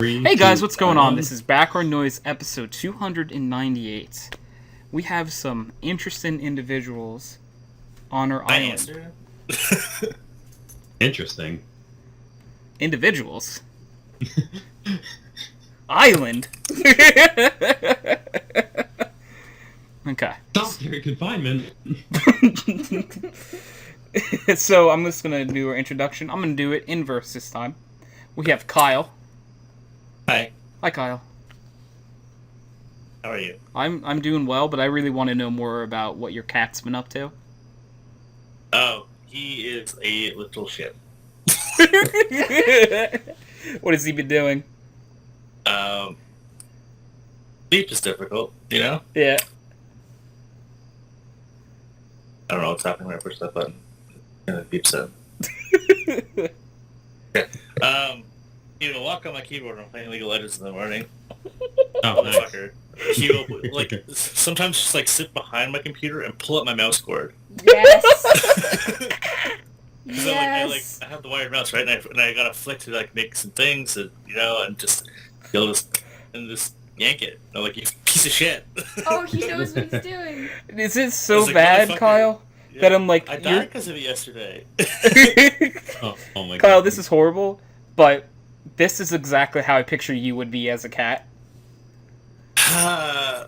Hey guys, what's going on? This is Background Noise episode 298. We have some interesting individuals on our island. Interesting. Individuals? Island? Okay. Solitary confinement. So I'm just going to do our introduction. I'm going to do it inverse this time. We have Kyle. Hi. Hi, Kyle. How are you? I'm doing well, but I really want to know more about what your cat's been up to. Oh, he is a little shit. What has he been doing? Sleep is difficult, you know? Yeah. I don't know what's happening when I push that button. It beeps out. Yeah. He will walk on my keyboard when I'm playing League of Legends in the morning. Oh, nice. Motherfucker. He will, like, sometimes just, like, sit behind my computer and pull up my mouse cord. Yes. Because I have the wired mouse, right? And I gotta flick to, like, make some things, and, you know, and he'll just yank it. I'm like, you piece of shit. Oh, he knows what he's doing. Is it so like, bad, motherfucker. Kyle? Yeah. That I'm like, I died because of it yesterday. Oh my god. Kyle, this is horrible, but this is exactly how I picture you would be as a cat. Oh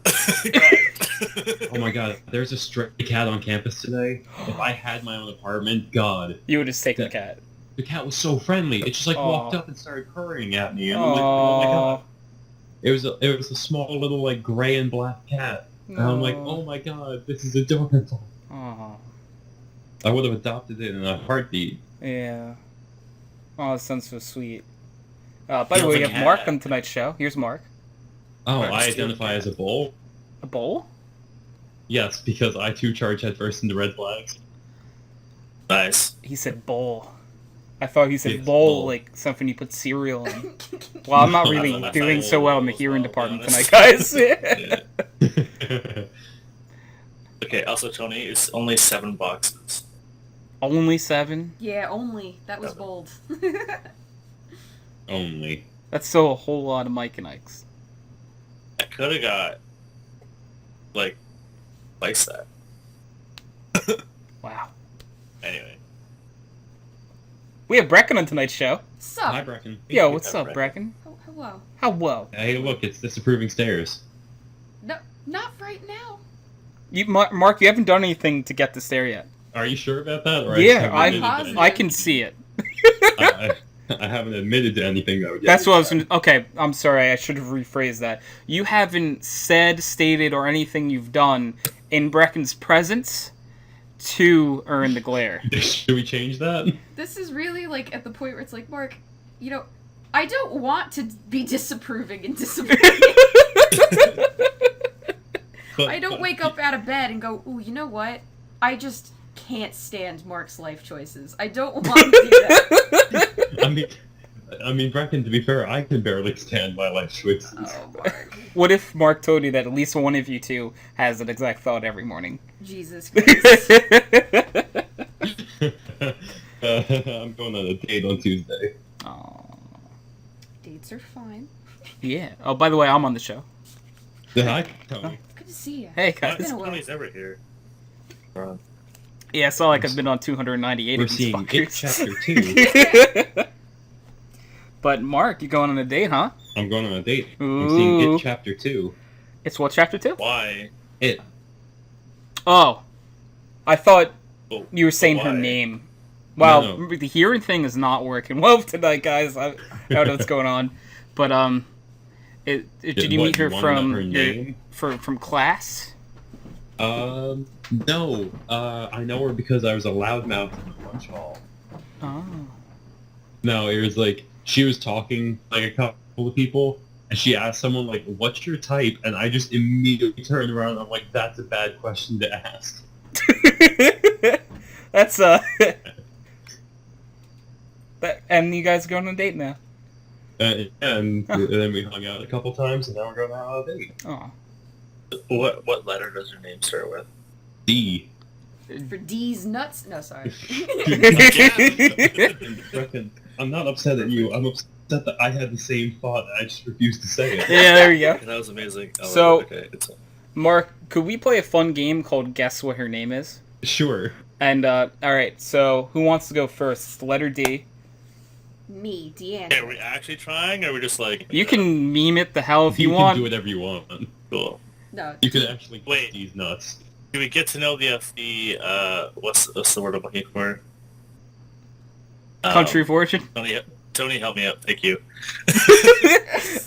my god. There's a stray cat on campus today. If I had my own apartment, god. You would just take the cat. The cat was so friendly. It just like Aw. walked up and started purring at me. And I'm like, oh my god. It was a small little like gray and black cat. And I'm like, oh my god, this is adorable. Aww. I would have adopted it in a heartbeat. Yeah. Oh, that sounds so sweet. By the way, we have Mark on tonight's show. Here's Mark. Oh, Mark's I still identify a as a bull? A bowl? Yes, because I too charge headfirst into red flags. Nice. He said bowl. I thought he said Yes, bowl, bowl. like something you put cereal in. Well, I'm not really No, doing so well in the hearing to be department honest. tonight, guys. Yeah. Okay, also, Tony, it's only 7 boxes. Only 7? Yeah, only. That was bold. Only. That's still a whole lot of Mike and Ike's. I could have got, like, twice that. Wow. Anyway. We have Brecken on tonight's show. Sup? Hi, Brecken. Yo, what's up, Brecken. Brecken? Oh, hello. Hello. Hey, look, it's disapproving stares. No, not right now. Mark, you haven't done anything to get this there yet. Are you sure about that? Or Yeah, I just haven't admitted I can see it. I haven't admitted to anything though. Yet. That's what I was going to... Okay, I'm sorry, I should have rephrased that. You haven't said, stated, or anything you've done in Brecken's presence to earn the glare. Should we change that? This is really, like, at the point where it's like, Mark, you know, I don't want to be disapproving and disappointing. I don't wake up out of bed and go, ooh, you know what? I just can't stand Mark's life choices. I don't want to do that. I mean, Brecken, to be fair, I can barely stand my life choices. Oh, Mark. What if Mark told you that at least one of you two has that exact thought every morning? Jesus Christ. I'm going on a date on Tuesday. Aww. Dates are fine. Yeah. Oh, by the way, I'm on the show. Hi, Tony. Good to see you. Hey, Why guys. is Tony's ever here? Yeah, it's not like I've been on 298 We're of these seeing It fuckers. Chapter 2. But Mark, you going on a date, huh? I'm going on a date. I'm Ooh. seeing It Chapter 2. It's what, chapter 2? Why? It. Oh. I thought Oh, you were saying her why? name. Well, No. the hearing thing is not working well tonight, guys. I don't know what's going on. But, did you What, meet her you wanna from know her name? from class? No. I know her because I was a loudmouth in the lunch hall. Oh. No, it was like, she was talking, like, a couple of people, and she asked someone, like, what's your type? And I just immediately turned around and I'm like, that's a bad question to ask. That's, and you guys are going on a date now. And then we hung out a couple times, and now we're going out on a date. Oh. What letter does her name start with? D. For D's nuts? No, sorry. Reckon, I'm not upset at you. I'm upset I had the same thought, and I just refused to say it. Yeah, there you go. That was amazing. Oh, So- okay, it's Mark, could we play a fun game called Guess What Her Name Is? Sure. And, alright, so who wants to go first? It's the letter D. Me, Hey, are Deanna. we actually trying, or are we just like... You can meme it the hell if you can want. do whatever you want. Cool. No. You could actually Wait. these nuts. Do we get to know the what's the word I'm looking for? Country of origin? Tony, help me out. Thank you.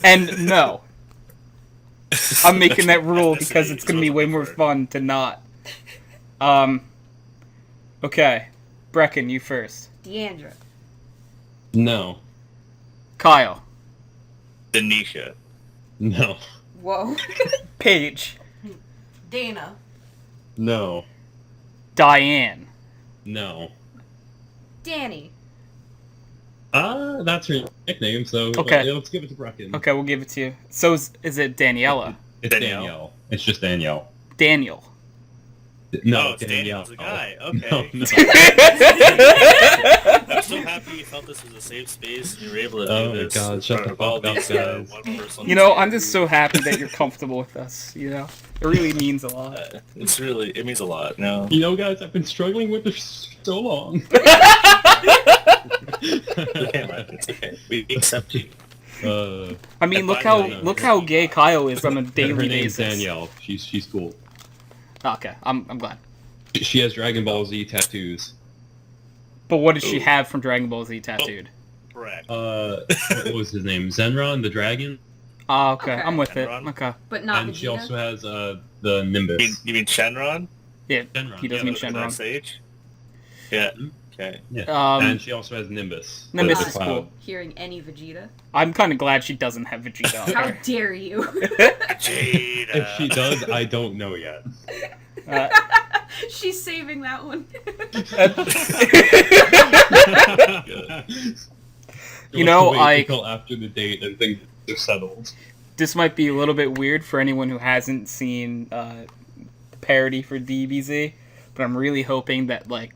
And no. I'm making that rule because Ethnicity it's is going to be what way I'm more looking for. fun to not. Okay. Brecken, you first. Deandra. No. Kyle. Denisha. No. Whoa. Paige. Dana. No. Diane. No. Danny. That's her nickname, so Okay. let's give it to Brecken. Okay, we'll give it to you. So is it Daniela? It's Danielle. Danielle. It's just Danielle. Daniel. No, Oh, it's Daniel's a guy. Okay. No, no. I'm so happy you felt this was a safe space and you were able to do Oh my this. God, in shut front the of all fuck up, these, guys. one person. You know, I'm just so happy that you're comfortable with us, you know? It really means a lot. It means a lot. No. You know, guys, I've been struggling with this so long. It's okay. We accept you. I mean, And look by the way, look how gay Kyle is on a her daily name's basis. Danielle. She's cool. Okay, I'm glad. She has Dragon Ball Z tattoos. But what did she Ooh. have from Dragon Ball Z tattooed? Correct. What was his name? Zenron, the dragon? Oh, okay, Okay. I'm with it. Enron? Okay. But not And she Vegeta. also has the Nimbus. You mean Shenron? Yeah, Shenron, he doesn't yeah, mean On Shenron. stage? Yeah. Okay. Yeah. And she also has Nimbus. Nimbus the is cloud. cool. Hearing any Vegeta. I'm kind of glad she doesn't have Vegeta on How her. dare you? Jada. If she does, I don't know yet. Uh, She's saving that one. You know, Wait until after the date and things are settled. this might be a little bit weird for anyone who hasn't seen the parody for DBZ, but I'm really hoping that like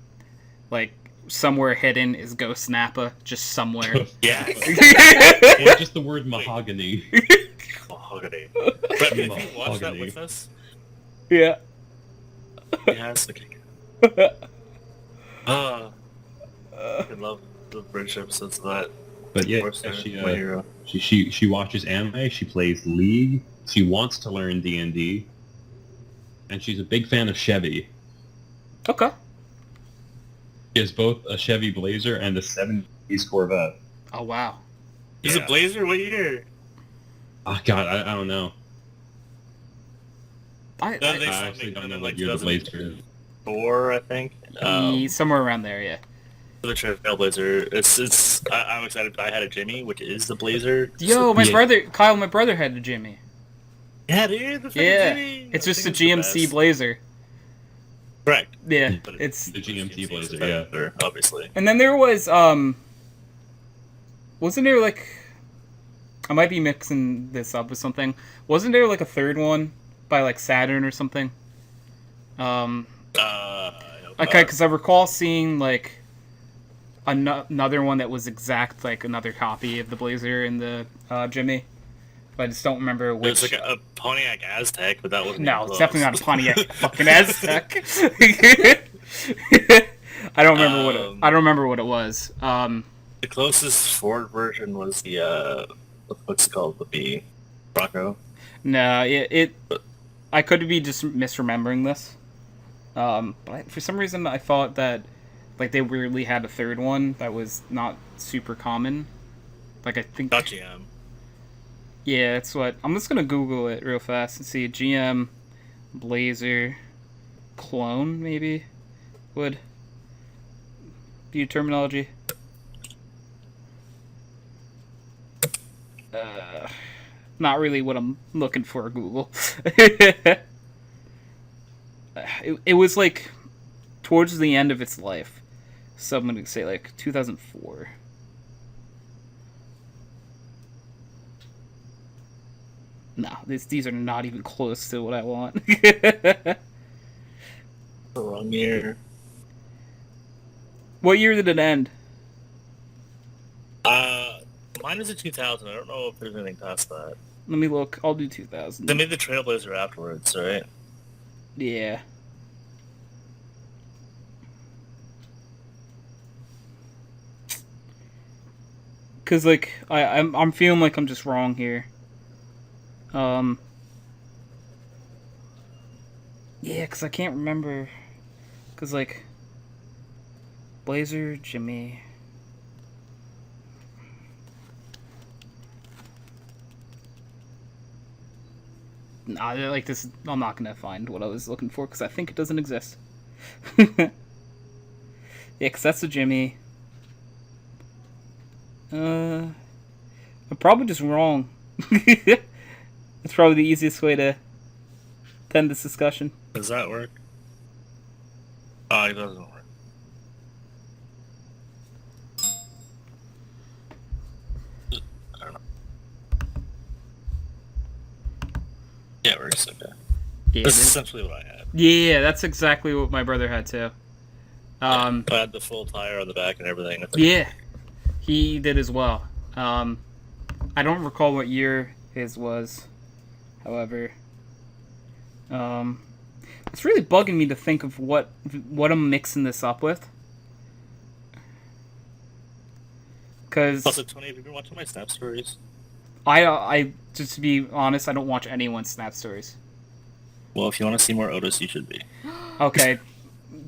somewhere hidden is Ghost Nappa, just somewhere. Yes. Or just the word mahogany. Mahogany. Brett, if you watch that Mahogany. with us, Yeah. yes. Okay. I love the British episodes of that. But yeah, Of course, my she hero. she watches anime. She plays League. She wants to learn D&D, and she's a big fan of Chevy. Okay. She has both a Chevy Blazer and a '70s Corvette. Oh wow. He's Yeah. a Blazer. What year? Oh God, I don't know. I No, I they stopped actually making don't them know in, what like year the Blazer is. 2004, I think. somewhere around there, yeah. The Trailblazer. I'm excited. I had a Jimmy, which is the Blazer. Yo, my Yeah. brother, Kyle, my brother had a Jimmy. Yeah, dude. The Yeah, Jimmy. it's I just a think it's the GMC best. Blazer. Correct. Yeah, But it's. The GMT is Blazer, better, obviously. And then there was wasn't there like, I might be mixing this up with something. Wasn't there like a third one by like Saturn or something? I hope Okay, not. because I recall seeing like another one that was exact like another copy of the Blazer and the Jimmy, but I just don't remember It which. was like a Pontiac Aztec, but that wasn't. No, even it's close. definitely not a Pontiac fucking Aztec. I don't remember I don't remember what it was. The closest Ford version was the what's it called? The Bronco. No, I could be just misremembering this. But for some reason I thought that like they weirdly had a third one that was not super common. Like I think. Not GM. Yeah, that's what I'm just gonna Google it real fast and see a GM Blazer clone maybe would be a terminology. Not really what I'm looking for, Google. It was like towards the end of its life, so I'm gonna say like 2004. No, these are not even close to what I want. The wrong year. What year did it end? Mine mine is a 2000. I don't know if there's anything past that. Let me look. I'll do 2000. They made the Trailblazer afterwards, right? Yeah. Cause like I'm feeling like I'm just wrong here. Yeah, cause I can't remember. Cause like Blazer, Jimmy. Nah, like this. I'm not gonna find what I was looking for because I think it doesn't exist. Yeah, cause that's the Jimmy. I'm probably just wrong. That's probably the easiest way to end this discussion. Does that work? Oh, it doesn't work. I don't know. Yeah, it works. Okay. Yeah, This is essentially what I had. yeah, that's exactly what my brother had too. I had the full tire on the back and everything. Yeah, he did as well. I don't recall what year his was, however. It's really bugging me to think of what I'm mixing this up with. Cause Also, Tony, have you been watching my Snap stories? I just to be honest, I don't watch anyone's Snap stories. Well, if you want to see more Otis, you should be. Okay,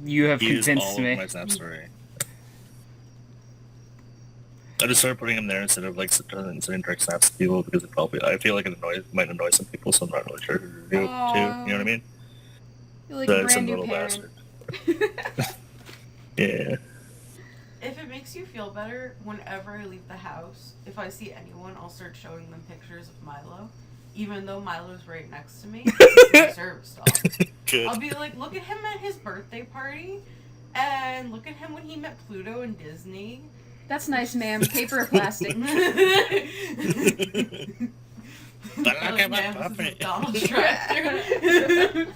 you have He is convinced all me. of my Snap story. I just started putting him there instead of like sending direct snaps to people because it probably I feel like it might annoy some people, so I'm not really sure who to do too. You know what I mean? You're like So a it's brand new little parent. Yeah. If it makes you feel better, whenever I leave the house, if I see anyone, I'll start showing them pictures of Milo. Even though Milo's right next to me, it's my service dog. Good. I'll be like, look at him at his birthday party, and look at him when he met Pluto and Disney. That's nice, ma'am. Paper or plastic? But look at my puppy. Donald Trump.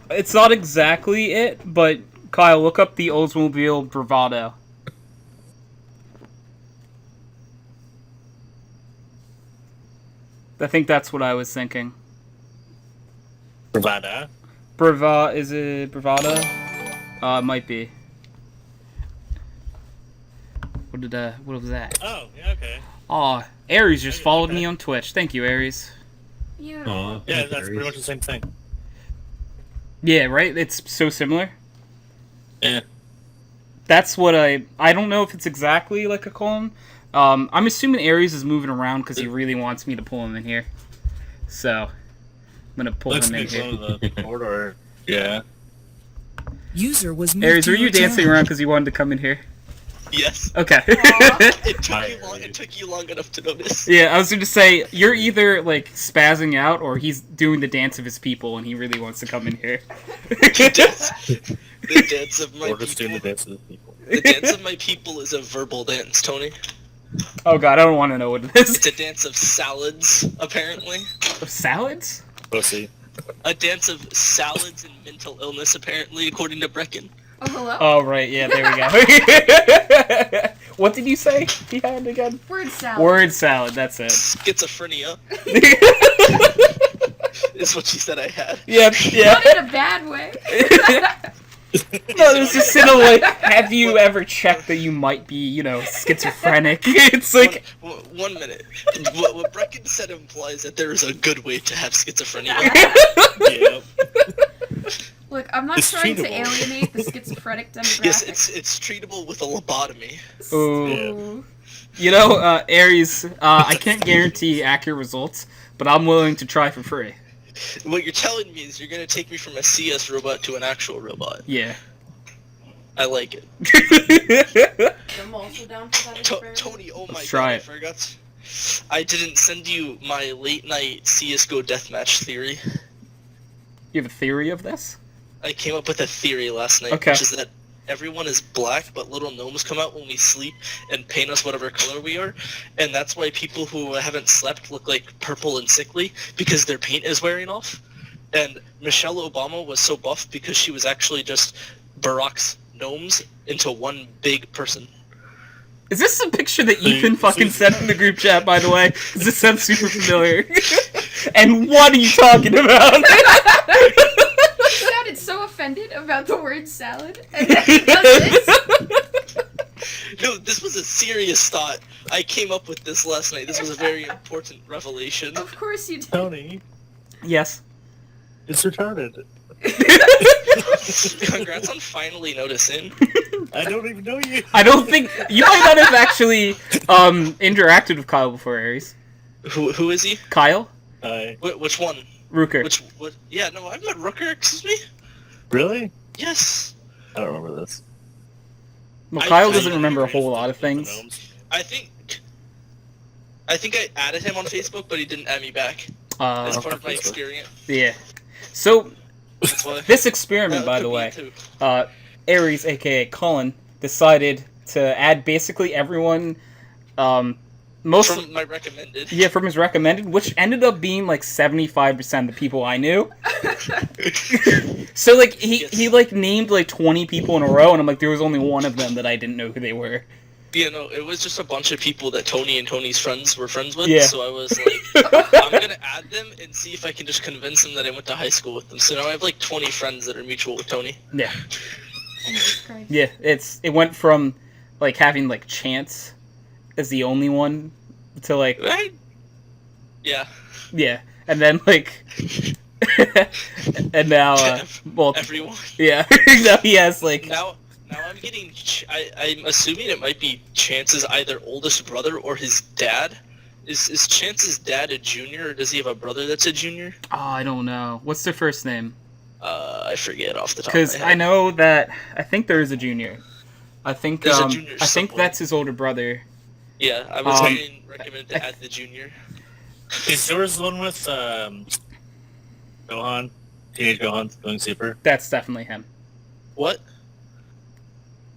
It's not exactly it, but Kyle, look up the Oldsmobile Bravado. I think that's what I was thinking. Bravada. Is it Bravado? It might be. What was that? Oh, yeah, okay. Aw, Aries just Okay, followed okay. me on Twitch. Thank you, Aries. Yeah, that's pretty much the same thing. Yeah, right? It's so similar. Yeah. That's what I don't know if it's exactly like a column. I'm assuming Aries is moving around because he really wants me to pull him in here. So, I'm gonna pull Looks him in like here. one of the corridor. Yeah. User was moved Aries, to were you your dancing channel. around because you wanted to come in here? Yes. Okay. It took you long enough to notice. Yeah, I was going to say, you're either, like, spazzing out, or he's doing the dance of his people, and he really wants to come in here. The dance of my Or just doing the people. dance of the people. The dance of my people is a verbal dance, Tony. Oh god, I don't want to know what it is. It's a dance of salads, apparently. Of salads? Pussy. A dance of salads and mental illness, apparently, according to Brecken. Oh, hello? Oh, right, yeah, there we go. What did you say he had again? Word salad. Word salad, that's it. Schizophrenia is what she said I had. Yep, yeah. Not in a bad way. No, this is sort of like, have you ever checked that you might be, schizophrenic? It's like... One minute. What Brecken said implies that there is a good way to have schizophrenia. Yeah. Look, I'm not It's trying to treatable. alienate the schizophrenic demographic. Yes, it's treatable with a lobotomy. Ooh. Aries, I can't guarantee accurate results, but I'm willing to try for free. What you're telling me is you're gonna take me from a CS robot to an actual robot. Yeah. I like it. I'm also down for that experiment. Tony, oh my Let's god, try I it. forgot. I didn't send you my late night CSGO deathmatch theory. You have a theory of this? I came up with a theory last night, Okay. which is that everyone is black, but little gnomes come out when we sleep and paint us whatever color we are, and that's why people who haven't slept look like purple and sickly, because their paint is wearing off. And Michelle Obama was so buff because she was actually just Barack's gnomes into one big person. Is this a picture that Ethan fucking sent in the group chat, by the way? Because this sounds super familiar. And what are you talking about? He sounded so offended about the word salad. And then he does this. No, this was a serious thought. I came up with this last night. This was a very important revelation. Of course you did. Tony, Yes. it's retarded. Congrats on finally noticing. I don't even know you. I don't think... You might not have actually interacted with Kyle before, Aries. Who is he? Kyle? Which one? Rooker. What? Yeah, no, I've met Rooker, excuse me? Really? Yes. I don't remember this. Well, I- Kyle I- doesn't remember a whole lot of things. I think I added him on Facebook, but he didn't add me back. As part of my experience. Yeah. So, That's why. this experiment, by could the be way, too. Aries, aka Colin, decided to add basically everyone, most From my recommended. from his recommended, which ended up being like 75% of the people I knew. So like he like named like 20 people in a row, and I'm like, there was only one of them that I didn't know who they were. You know, it was just a bunch of people that Tony and Tony's friends were friends with, Yeah. so I was like, I'm gonna add them and see if I can just convince them that I went to high school with them. So now I have like 20 friends that are mutual with Tony. Yeah. Jesus Christ. Yeah, it went from like having like Chance as the only one to like Right? Yeah. yeah, and then like and now well Everyone. yeah, now he has like Now I'm getting. I'm assuming it might be Chance's either oldest brother or his dad. Is Chance's dad a junior, or does he have a brother that's a junior? oh, I don't know. What's their first name? I forget off the top. Because of my head. I know that I think there is a junior. I think There's a junior I think somewhere. that's his older brother. Yeah, I was Um, getting recommended to add the junior. Is yours the one with Gohan? Teenage Gohan going super? That's definitely him. What?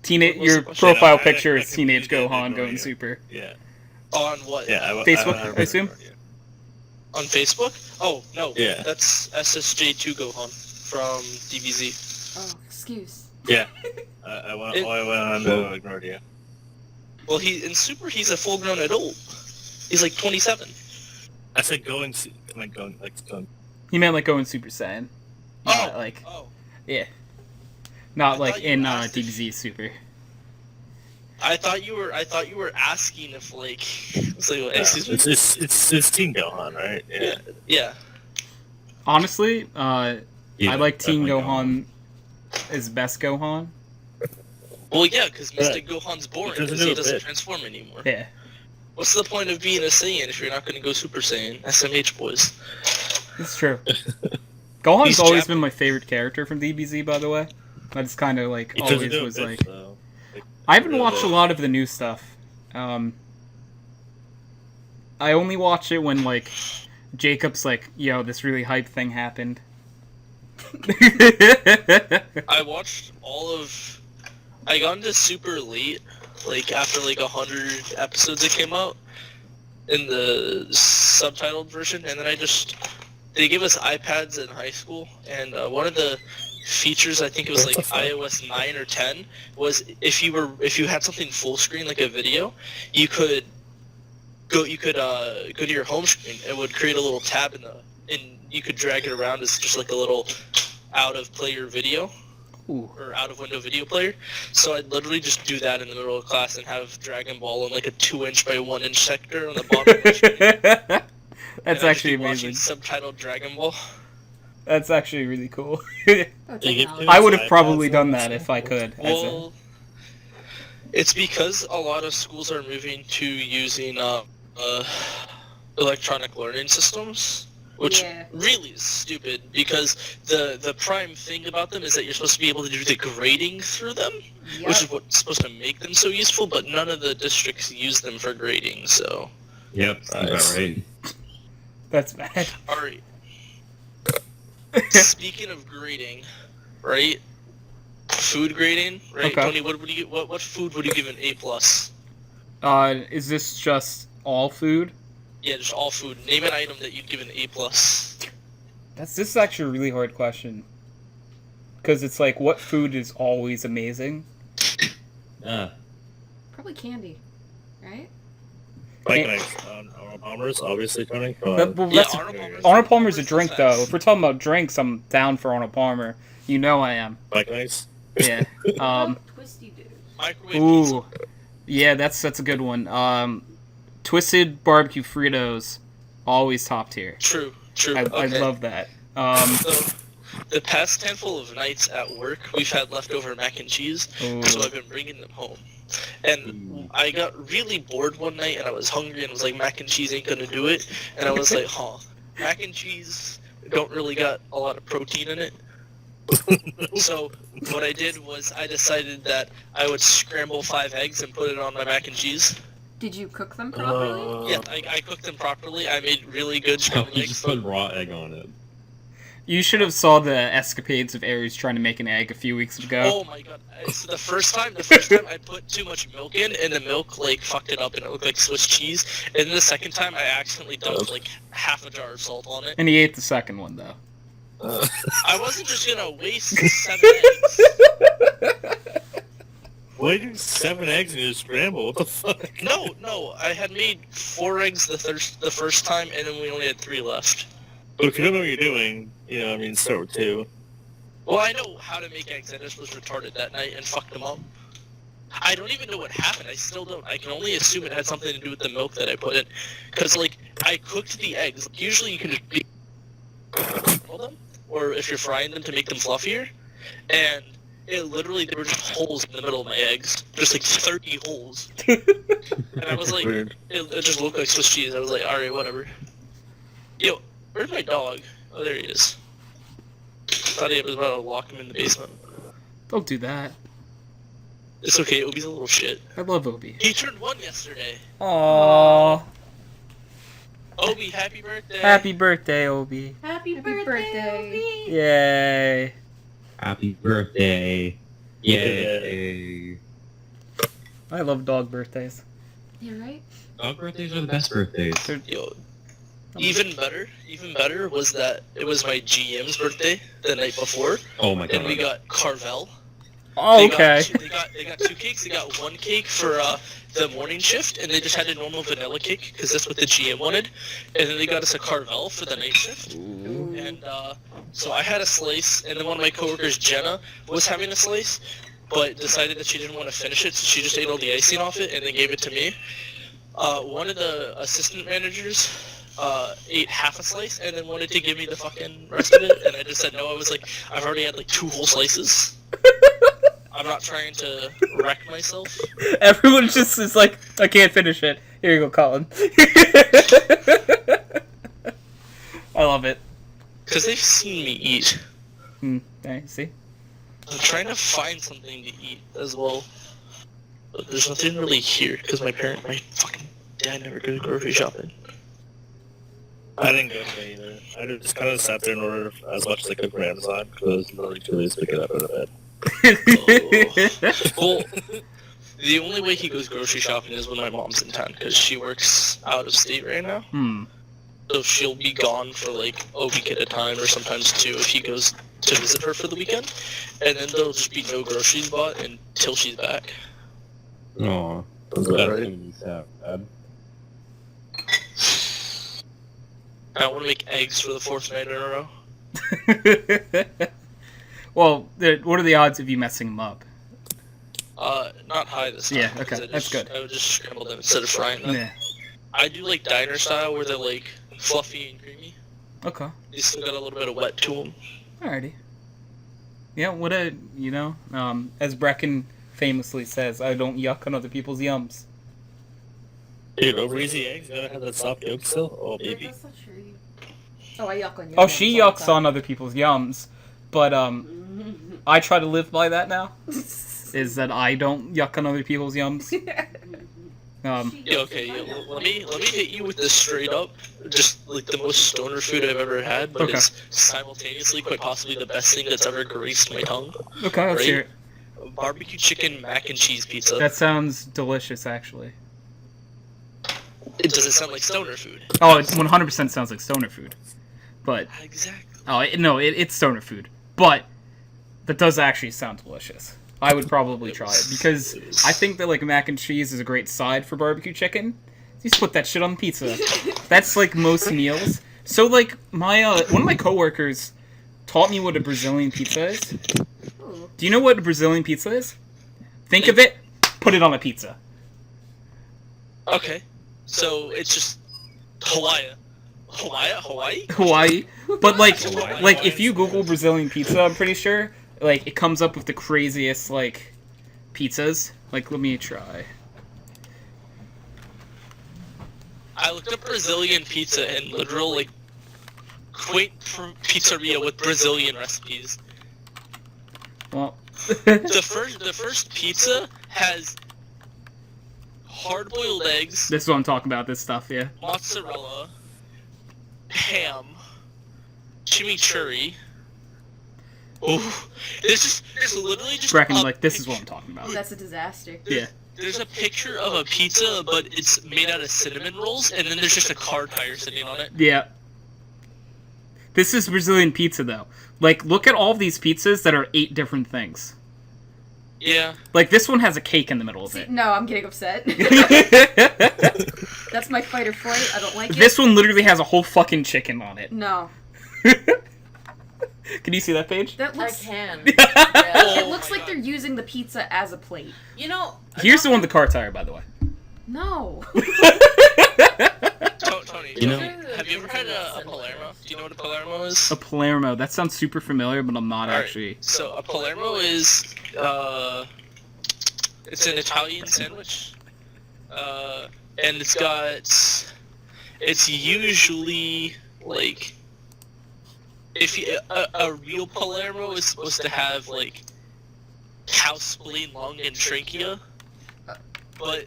Teenage What was your the question? profile I- picture I is teenage completely Gohan ignore going you. super. Yeah. On what? Yeah. Facebook, I remember assume? you. On Facebook? Oh no. Yeah. That's SSJ2 Gohan from DBZ. Oh, excuse. Yeah. I went on to ignore you. Well, in Super he's a full-grown adult. He's like 27. I said going. Going. He meant like going Super Saiyan. Not like Oh. yeah. Not I like thought you in asked if- DBZ Super. I thought you were asking if like. It's like, excuse me. It's Teen Gohan, right? Yeah. Yeah. Honestly, Yeah, I like Teen definitely Gohan as best Gohan. Well, yeah, because Mr. Right. Gohan's boring He doesn't because do he a doesn't bit. transform anymore. Yeah. What's the point of being a Saiyan if you're not going to go Super Saiyan? SMH boys. It's true. Gohan's He's always Jap- been my favorite character from DBZ, by the way. That's kind of like He doesn't always do a was bit, like. though. I haven't watched a lot of the new stuff. I only watch it when like Jacob's like, "Yo, this really hype thing happened." I watched all of. I got into Super late, like after like 100 episodes that came out in the subtitled version, and then they gave us iPads in high school, and one of the features, I think it was like iOS 9 or 10, was if you had something full screen like a video, you could go to your home screen. It would create a little tab and you could drag it around as just like a little out of player video. Ooh. Or out of window video player. So I'd literally just do that in the middle of class and have Dragon Ball in like a 2-inch by 1-inch sector on the bottom of the screen. That's And I'd just actually be watching amazing. subtitled Dragon Ball. That's actually really cool. Oh, They give technology. I would have iPads probably now, done that so- if I could. Well, it's because a lot of schools are moving to using electronic learning systems, which Yeah. really is stupid because the prime thing about them is that you're supposed to be able to do the grading through them, Yep. which is what's supposed to make them so useful, but none of the districts use them for grading, so... Yep, sounds about right. That's bad. Alright. Speaking of grading, right? Food grading, right? Okay. Tony, what food would you give an A+? Is this just all food? Yeah, just all food. Name an item that you'd give an A+. This is actually a really hard question. Because it's like, what food is always amazing? Ah, Probably candy. right? Like Arnold Palmer's, obviously, Tony. Well, Yeah, that's, Arnold Arnold Palmer's a Palmer's drink, the though. best. If we're talking about drinks, I'm down for Arnold Palmer. You know I am. Like nice. Yeah. Twisty dude. Microwave Ooh. pizza. Yeah, that's a good one. Twisted barbecue Fritos, always top tier. True. I Okay. love that. So, the past handful of nights at work, we've had leftover mac and cheese, Ooh. so I've been bringing them home. And I got really bored one night, and I was hungry, and was like, mac and cheese ain't gonna do it. And I was like, mac and cheese don't really got a lot of protein in it. So what I did was I decided that I would scramble 5 eggs and put it on my mac and cheese. Did you cook them properly? Yeah, I cooked them properly. I made really good Oh, scrambled you eggs. just put raw egg on it. You should have saw the escapades of Aries trying to make an egg a few weeks ago. Oh my god! So the first time I put too much milk in, and the milk like fucked it up, and it looked like Swiss cheese. And then the second time, I accidentally dumped like half a jar of salt on it. And he ate the second one, though. I wasn't just gonna waste 7 eggs. Why do 7 eggs in your scramble? What the fuck? No, I had made 4 eggs the first time, and then we only had 3 left. But if you don't know what you're doing, start with 2. Well, I know how to make eggs. I just was retarded that night and fucked them up. I don't even know what happened. I still don't. I can only assume it had something to do with the milk that I put in. Because, like, I cooked the eggs. Usually you can just boil them, or if you're frying them to make them fluffier. And it literally, there were just holes in the middle of my eggs. Just like 30 holes. And I was like, Weird. it just looked like Swiss cheese. I was like, alright, whatever. Yo, where's my dog? Oh, there he is. Thought he was about to lock him in the basement. Don't do that. It's okay, Obi's a little shit. I love Obi. He turned 1 yesterday. Aww. Obi, happy birthday. Happy birthday, Obi. Happy birthday. birthday. Yay. Happy birthday. Yay. I love dog birthdays. Yeah, right? Dog birthdays are the best birthdays. Yo, even better was that it was my GM's birthday the night before, Oh my and we god. got Carvel. Oh, okay. They got 2 cakes. They got 1 cake for the morning shift, and they just had a normal vanilla cake because that's what the GM wanted. And then they got us a Carvel for the night shift. And so I had a slice, and then one of my coworkers, Jenna, was having a slice, but decided that she didn't want to finish it, so she just ate all the icing off it and then gave it to me. One of the assistant managers ate half a slice and then wanted to give me the fucking rest of it, and I just said no. I was like, I've already had like 2 whole slices. I'm not trying to wreck myself. Everyone just is like, I can't finish it. Here you go, Colin. I love it. Because they've seen me eat. Okay, see? I'm trying to find something to eat as well. But there's nothing really here, because my fucking dad never goes grocery shopping. I didn't go today either. I just kind of sat there and ordered as much as I could for Amazon because literally 2 days to pick it up out of bed. Well, the only way he goes grocery shopping is when my mom's in town, because she works out of state right now. So she'll be gone for like a week at a time, or sometimes 2 if he goes to visit her for the weekend. And then there'll just be no groceries bought until she's back. Aw. That's That's right. gonna be sad. I don't want to make eggs for the 4th night in a row. Well, what are the odds of you messing them up? Not high this time. Yeah, okay, because that's good. I would just scramble them instead of frying them. Yeah. I do like diner style where they're like fluffy and creamy. Okay. They still got a little bit of wet to them. Alrighty. Yeah, as Brecken famously says, I don't yuck on other people's yums. Dude, over easy eggs, you gotta have that soft yolk still? Oh, Wait, baby. that's not true. Oh, I yuck on you. Oh, she yucks on other people's yums, but I try to live by that now. Is that I don't yuck on other people's yums. Yeah, okay, let me hit you with this straight up, just like the most stoner food I've ever had, but Okay. it's simultaneously quite possibly the best thing that's ever graced my tongue. Okay, let's Right? hear it. Barbecue chicken mac and cheese pizza. That sounds delicious, actually. Does it sound like stoner food? Oh, it 100% sounds like stoner food. But, Exactly. it's stoner food. But, that does actually sound delicious. I would probably try it because I think that like mac and cheese is a great side for barbecue chicken. You just put that shit on pizza. That's like most meals. So like my one of my coworkers taught me what a Brazilian pizza is. Ooh. Do you know what a Brazilian pizza is? Think of it, put it on a pizza. Okay. So it's just Hawaii. Hawaii? Hawaii. But like Hawaii. like if you Google Brazilian pizza, I'm pretty sure like it comes up with the craziest like pizzas. Like let me try. I looked up Brazilian pizza and literal like quaint pizzeria with Brazilian recipes. Well, The first pizza has hard-boiled eggs, this is what I'm talking about. This stuff, yeah. mozzarella, ham, chimichurri. Oh, there's literally just Brecken, like this is what I'm talking about. That's a disaster. Yeah. There's a picture of a pizza, but it's made out of cinnamon rolls, and then there's just a car tire sitting on it. Yeah. This is Brazilian pizza though. Like look at all of these pizzas that are 8 different things. Yeah. Like this one has a cake in the middle of See, it. no, I'm getting upset. That's my fight or flight. I don't like it. This one literally has a whole fucking chicken on it. No. Can you see that page? That I looks. can. It Oh looks my like God. they're using the pizza as a plate. You know. Here's the one with the car tire, by the way. No. Tony, You know- have you ever had a Palermo? Do you know what a Palermo is? A Palermo. That sounds super familiar, but I'm not Alright, actually. So a Palermo is it's an Italian sandwich, and it's usually like if you, a real Palermo is supposed to have like cow spleen, lung, and trachea, but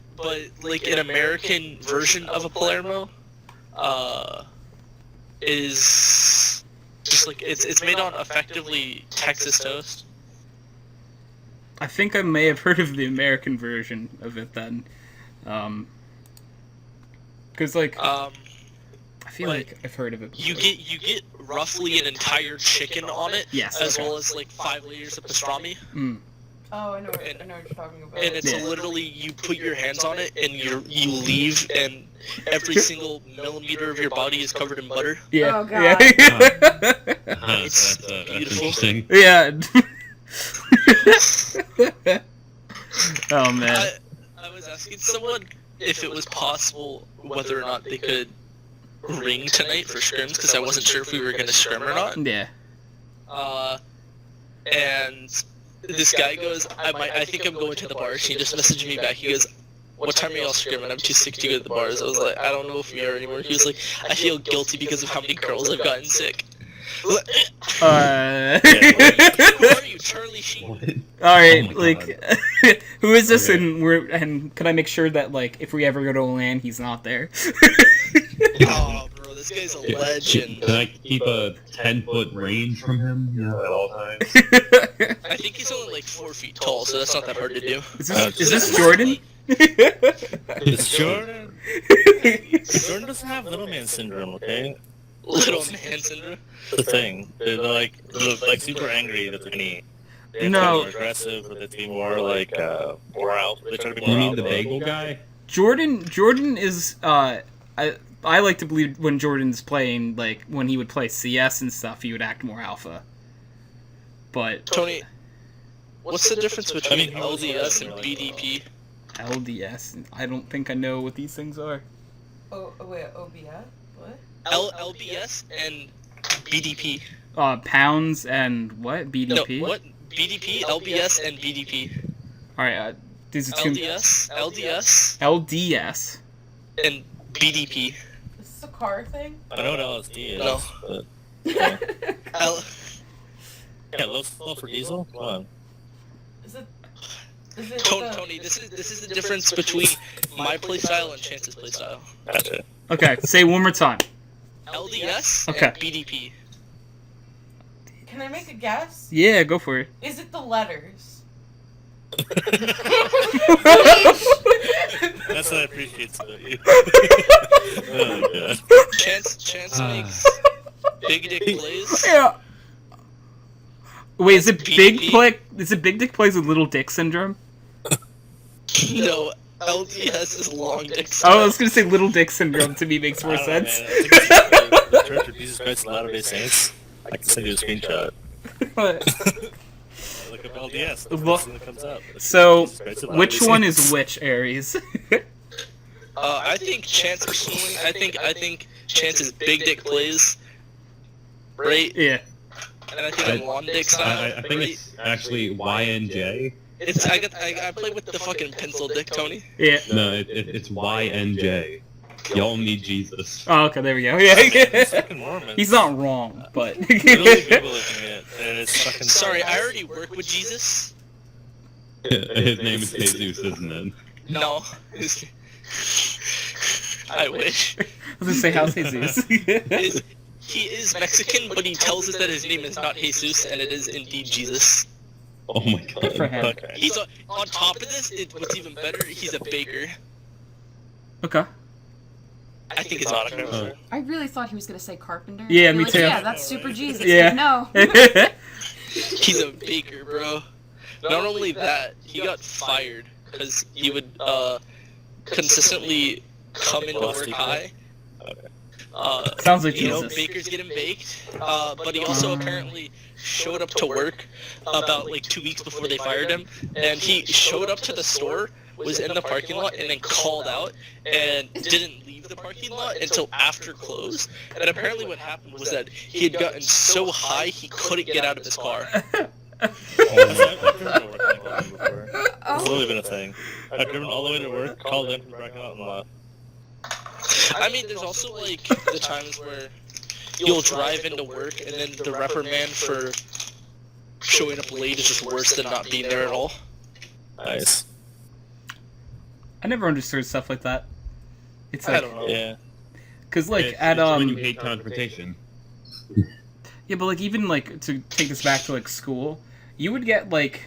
like an American version of a Palermo, is just like it's made on effectively Texas toast. I think I may have heard of the American version of it then. Because like I feel but like I've heard of it before. You get roughly an entire chicken on it, Yes. as Okay. well as like 5 layers of pastrami, Mm. Oh, I know what you're talking about. and it's Yeah. literally you put your hands on it and you leave, and every single millimeter of your body is covered in butter. Yeah. Oh, God. Yeah. It's That's beautiful. interesting. Yeah. Oh man. I was asking someone if it was possible whether or not they could ring tonight for scrims, because I wasn't sure if we were going to scrim or not. Yeah. And this guy goes, I think I'm going to the bars. He just messaged me back. He goes, what time are y'all scrimming? I'm too sick to go to the bars. I was like, I don't know if we are anymore. He was like, I feel guilty because of how many girls I've gotten sick. Who are you, Charlie Sheen? All right, Oh my like, who is this? Okay. And can I make sure that like if we ever go to a LAN, he's not there? Oh, bro, this guy's a legend. Can I keep a 10-foot range from him, you know, at all times? I think he's only like 4 feet tall, so that's not that hard to do. Is this Jordan? It's Jordan. Jordan doesn't have little man syndrome, okay? Little man syndrome. That's the thing. They're like super angry that they're gonna. They have to No. be more aggressive, but they have to be more like more out. They try to be more You mean out, the but- bagel guy? Jordan is I like to believe when Jordan's playing, like when he would play CS and stuff, he would act more alpha. But Tony, what's the difference between I mean, LDS and really BDP? LDS, I don't think I know what these things are. Oh wait, OBS? What? LBS and BDP. Pounds and what? BDP? No, what? BDP, LBS, and BDP. All right, these are two. LDS, LDS. and BDP. Is this a car thing? I know what LSD is. No. But, L- yeah, low for diesel. Come on. Is it? Is it? Tony, this is the difference between my playstyle and Chance's playstyle. Gotcha. Okay, say it one more time. LDS Okay. and BDP. Can I make a guess? Yeah, go for it. Is it the letters? That's what I appreciate about you. Oh, God. Chance makes big dick plays. Yeah. Wait, is it Big SBD? Dick? Is it Big Dick plays with Little Dick syndrome? No, LDS is long dick. Oh, I was gonna say Little Dick syndrome. To me, makes more I don't know, sense. man. I think it's the Church of Jesus Christ of Latter-day Saints. I can send you a screenshot. Look up LDS. The Well, first thing that comes up. So, Jesus Christ of which Latter-day one Saints. is which, Aries? I think Chance personally. I think Chance is big dick plays, right? Yeah. And I think I'm long dick style. I think it's actually YNJ. It's I play with the fucking pencil dick, Tony. Yeah. No, it's YNJ. Y'all need Jesus. Oh, okay, there we go. He's Yeah. fucking Mormon. He's not wrong, but. Literally Googling it, and it's fucking. Sorry, I already work with Jesus. His name is Jesus, isn't it? No. I wish. I was gonna say, how's Jesus? He is Mexican, but he tells us that his name is not Jesus, and it is indeed Jesus. Oh my Good for god. him. Okay. He's on top of this. What's even better? He's a baker. Okay. I think it's Not awesome. okay. I really thought he was gonna say carpenter. Yeah, I'd be me like, too. Yeah, that's super Jesus. Yeah. No. He's a baker, bro. Not only that, he got fired because he would consistently come into work high. Sounds like You know, Jesus. bakers get him baked. But he also apparently showed up to work about like 2 weeks before they fired him, and he showed up to the store, was in the parking lot, and then called out and didn't leave the parking lot until after close. And apparently what happened was that he had gotten so high he couldn't get out of his car. I've driven to work like that before. It's Oh. literally been a thing. I've driven all the way to work, called in from Brecken out and left. I mean, there's also like the times where you'll drive into work and then the reprimand for showing up late is just worse than not being there at all. Nice. I never understood stuff like that. It's I like, don't know. Yeah. cause like It's at when you hate confrontation. yeah, but like even like to take this back to like school, you would get like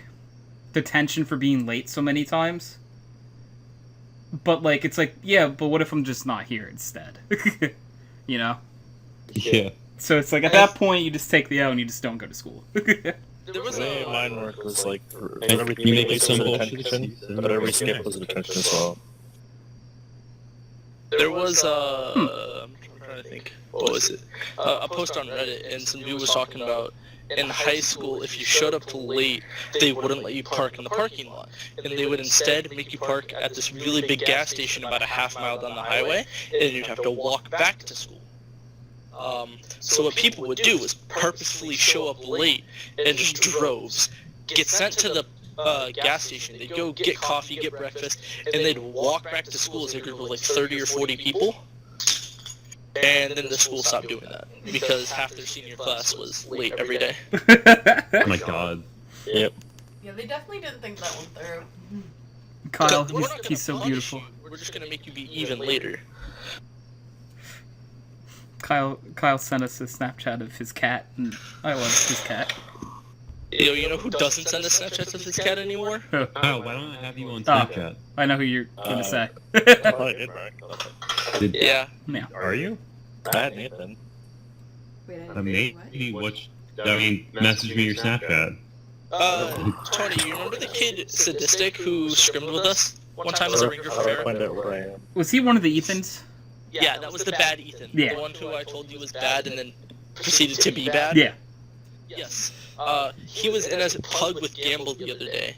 detention for being late so many times. But like it's like, yeah, but what if I'm just not here instead? You know? Yeah. So it's like at that point you just take the L and you just don't go to school. There was The way a mine worked was like, And every you make week it some was a bullshit detention, excuse, but every and skip yeah. was a detention as well. There was I'm trying to think. What was it? A post on Reddit, and some dude was talking about in high school, if you showed up late, they wouldn't let you park in the parking lot, and they would instead make you park at this really big gas station about a half mile down the highway, and you'd have to walk back to school. So what people would do is purposefully show up late in just droves, get sent to the gas station. They'd go get coffee, get breakfast, and they'd walk back to school as a group of like 30 or 40 people. And then the school stopped doing that because half their senior class was late every day. Oh my god. Yep. Yeah, they definitely didn't think that one through. Kyle, We're not gonna he's so punish beautiful. you, we're just gonna make you be even later. Kyle sent us a Snapchat of his cat, and I love his cat. Yo, you know who doesn't send us Snapchats of his cat anymore? Oh, why don't I have you on Oh. Snapchat? I know who you're gonna say. I probably did, right? Yeah. Yeah. Are you? I had Nathan. Wait, I mean, message me your Snapchat. Tony, you remember the kid Sadistic who scrimmed with us one time as a ringer for How do I fair? find out where I am? Was he one of the Ethans? Yeah, that was the bad Ethan. Yeah. The one who I told you was bad and then proceeded to be bad. Yeah. Yes. He was in a pug with Gamble the other day.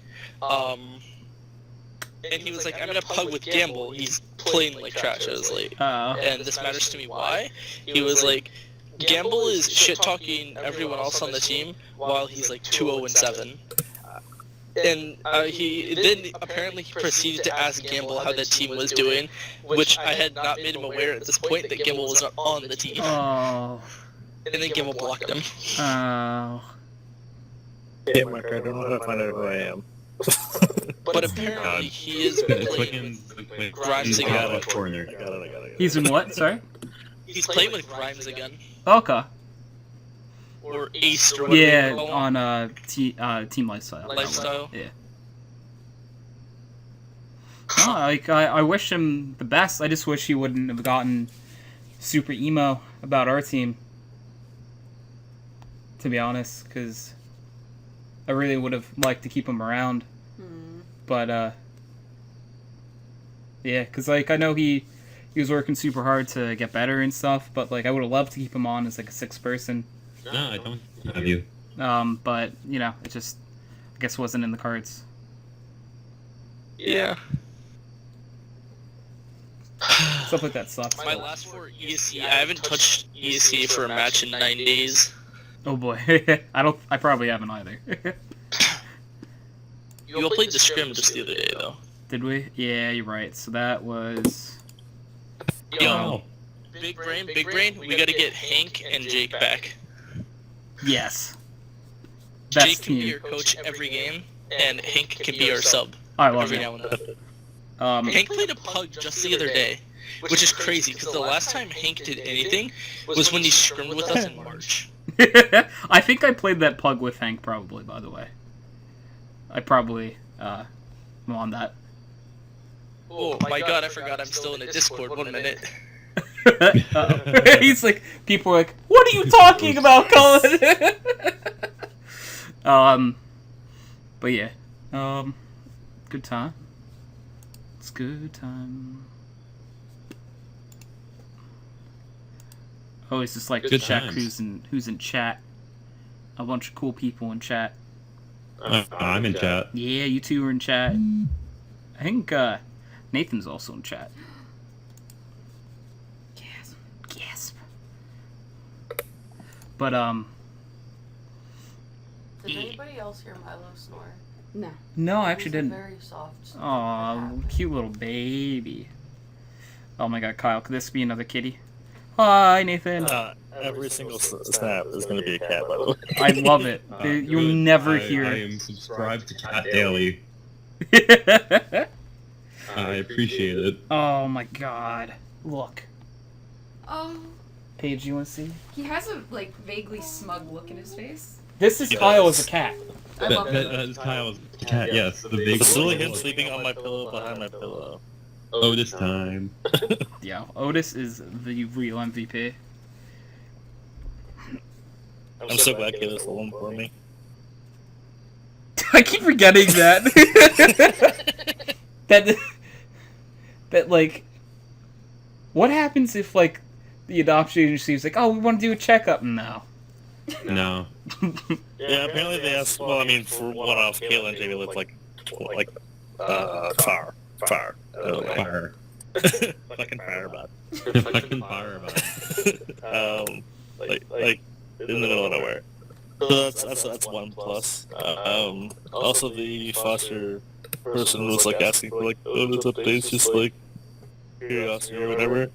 And he was like, I'm in a pug with Gamble. He's playing like trash. I was like, and this matters to me. Why? He was like, Gamble is shit-talking everyone else on the team while he's like 2-0-7. And he then apparently he proceeded to ask Gamble how the team was doing, which I had not made him aware at this point that Gamble was not on the team. Oh. And then Gamble blocked him. Oh. Yeah, Mark, I don't know how to find out who I am. But apparently he is playing with Grimes I again. got it. Corner. I got it. He's in what? Sorry? He's playing with Grimes again. Okay. Or Ace or whatever Yeah, you call him. on Team Lifestyle. Lifestyle. Yeah. No, like I wish him the best. I just wish he wouldn't have gotten super emo about our team. To be honest, because I really would have liked to keep him around. But, yeah, because, like, I know he was working super hard to get better and stuff, but, like, I would have loved to keep him on as, like, a 6th person. No, I don't have you. But, you know, it just, I guess, wasn't in the cards. Yeah. Stuff like that sucks. My last 4 ESC, I haven't touched ESC for a match in 9 days. Oh boy. I probably haven't either. You all played the scrim just the other day, though. Did we? Yeah, you're right. So that was... Yo, Big Brain, we gotta get Hank and Jake back. Yes. Jake Best can be team. your coach every game, and Hank can be our sub I love every it. now and then. Hank played a pug just the other day, which is crazy, because the last time Hank did anything was when he scrimmed with us in March. I think I played that pug with Hank, probably, by the way. I probably, won that. Oh my god, I forgot I'm still in a Discord. 1 minute. He's like, people are like, what are you talking about, Colin? But yeah, good time. It's good time. Oh, it's just like Good check times. who's in chat. A bunch of cool people in chat. I'm in chat. Yeah, you two are in chat. I think Nathan's also in chat. Gasp. But Did anybody else hear Milo snore? No. no, I It actually was a didn't. very soft snore. Aw, cute little baby. Oh my god, Kyle, could this be another kitty? Hi, Nathan. Every single snap is going to be a cat, by the way. I love it. You'll Good. never I hear I it. am subscribed to Cat Daily. I appreciate it. Oh my god. Look. Oh, Paige, you want to see? he has a like vaguely smug look in his face. This is He Kyle does. as a cat. I love it. That is Kyle's cat, yes. The big It's literally him sleeping on my pillow behind my pillow. Oh, this time. Yeah, Otis is the real MVP. I'm so glad Kayla's the one for me. I keep forgetting that. that like, what happens if like the adoption agency is like, oh, we want to do a checkup? No. No. Yeah, apparently they asked. Well, I mean, for one off, Kayla and Jamie live far. Fire. Fucking fire about. Fucking fire about it. Like in the middle of nowhere. So that's one plus. Also the foster person was like asking for like, oh, this update's just like curiosity or whatever.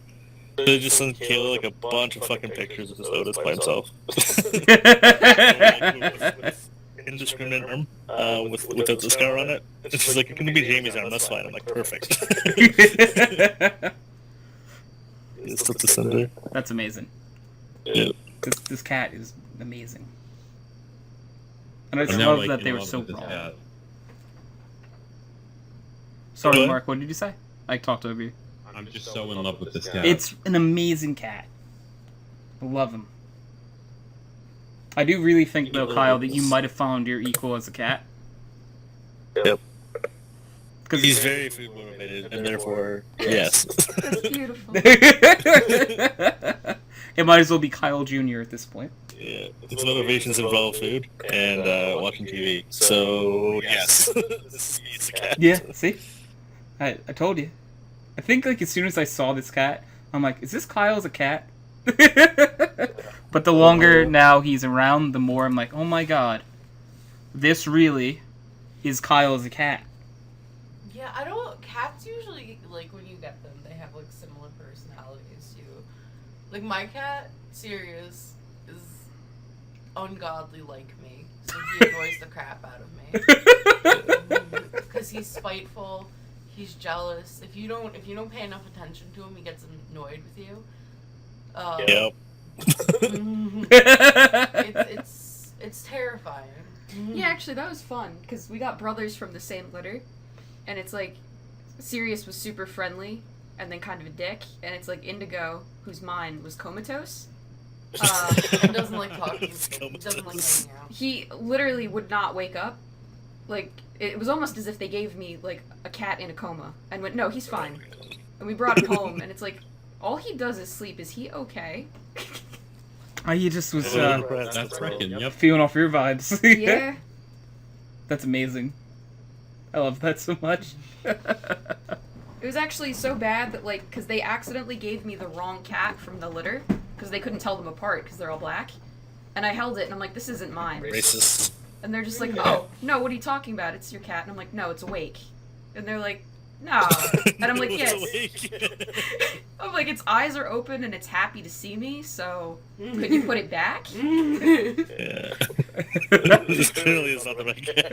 They just sent Kayla like a bunch of fucking pictures of this Otis by himself. With indiscriminate arm, without the scar on it. It's just like, it can be Jamie's arm, that's fine. I'm like, perfect. It's up to Cinder. That's amazing. Yeah. This cat is amazing. And I just I'm now, love like, that in they were love so with this wrong. cat. Sorry, What? Mark, what did you say? I talked over you. I'm just so in love with this cat. It's an amazing cat. I love him. I do really think, though, Kyle, that you might have found your equal as a cat. Yep. Because He's very food motivated, and therefore, yes. That's beautiful. It might as well be Kyle Jr. at this point. Yeah. His motivations involve food and watching TV. So, yes. He's a cat. Yeah, see? I told you. I think, like, as soon as I saw this cat, I'm like, is this Kyle as a cat? But the longer now he's around, the more I'm like, oh my god. This really is Kyle as a cat. Yeah, I don't. Cats usually, like, when you get them, they have, like, similar personalities to you. Like, my cat, Sirius, is ungodly like me. So he annoys the crap out of me. Because he's spiteful, he's jealous. If you don't pay enough attention to him, he gets annoyed with you. Yep. It's terrifying. Yeah, actually, that was fun because we got brothers from the same litter, and it's like Sirius was super friendly and then kind of a dick, and it's like Indigo, whose mind was comatose, And doesn't like talking. Doesn't like hanging out. He literally would not wake up. Like, it was almost as if they gave me, like, a cat in a coma. And went, no, he's fine. And we brought him home, and it's like, all he does is sleep. Is he okay? He just was That's Brecken, yep. feeling off your vibes. Yeah. That's amazing. I love that so much. It was actually so bad that, like, because they accidentally gave me the wrong cat from the litter, because they couldn't tell them apart because they're all black. And I held it, and I'm like, this isn't mine. Racist. And they're just like, oh, no, what are you talking about? It's your cat. And I'm like, no, it's awake. And they're like, no. And I'm like, yes. I'm like, its eyes are open and it's happy to see me, so could you put it back? Yeah. This clearly is not the right cat.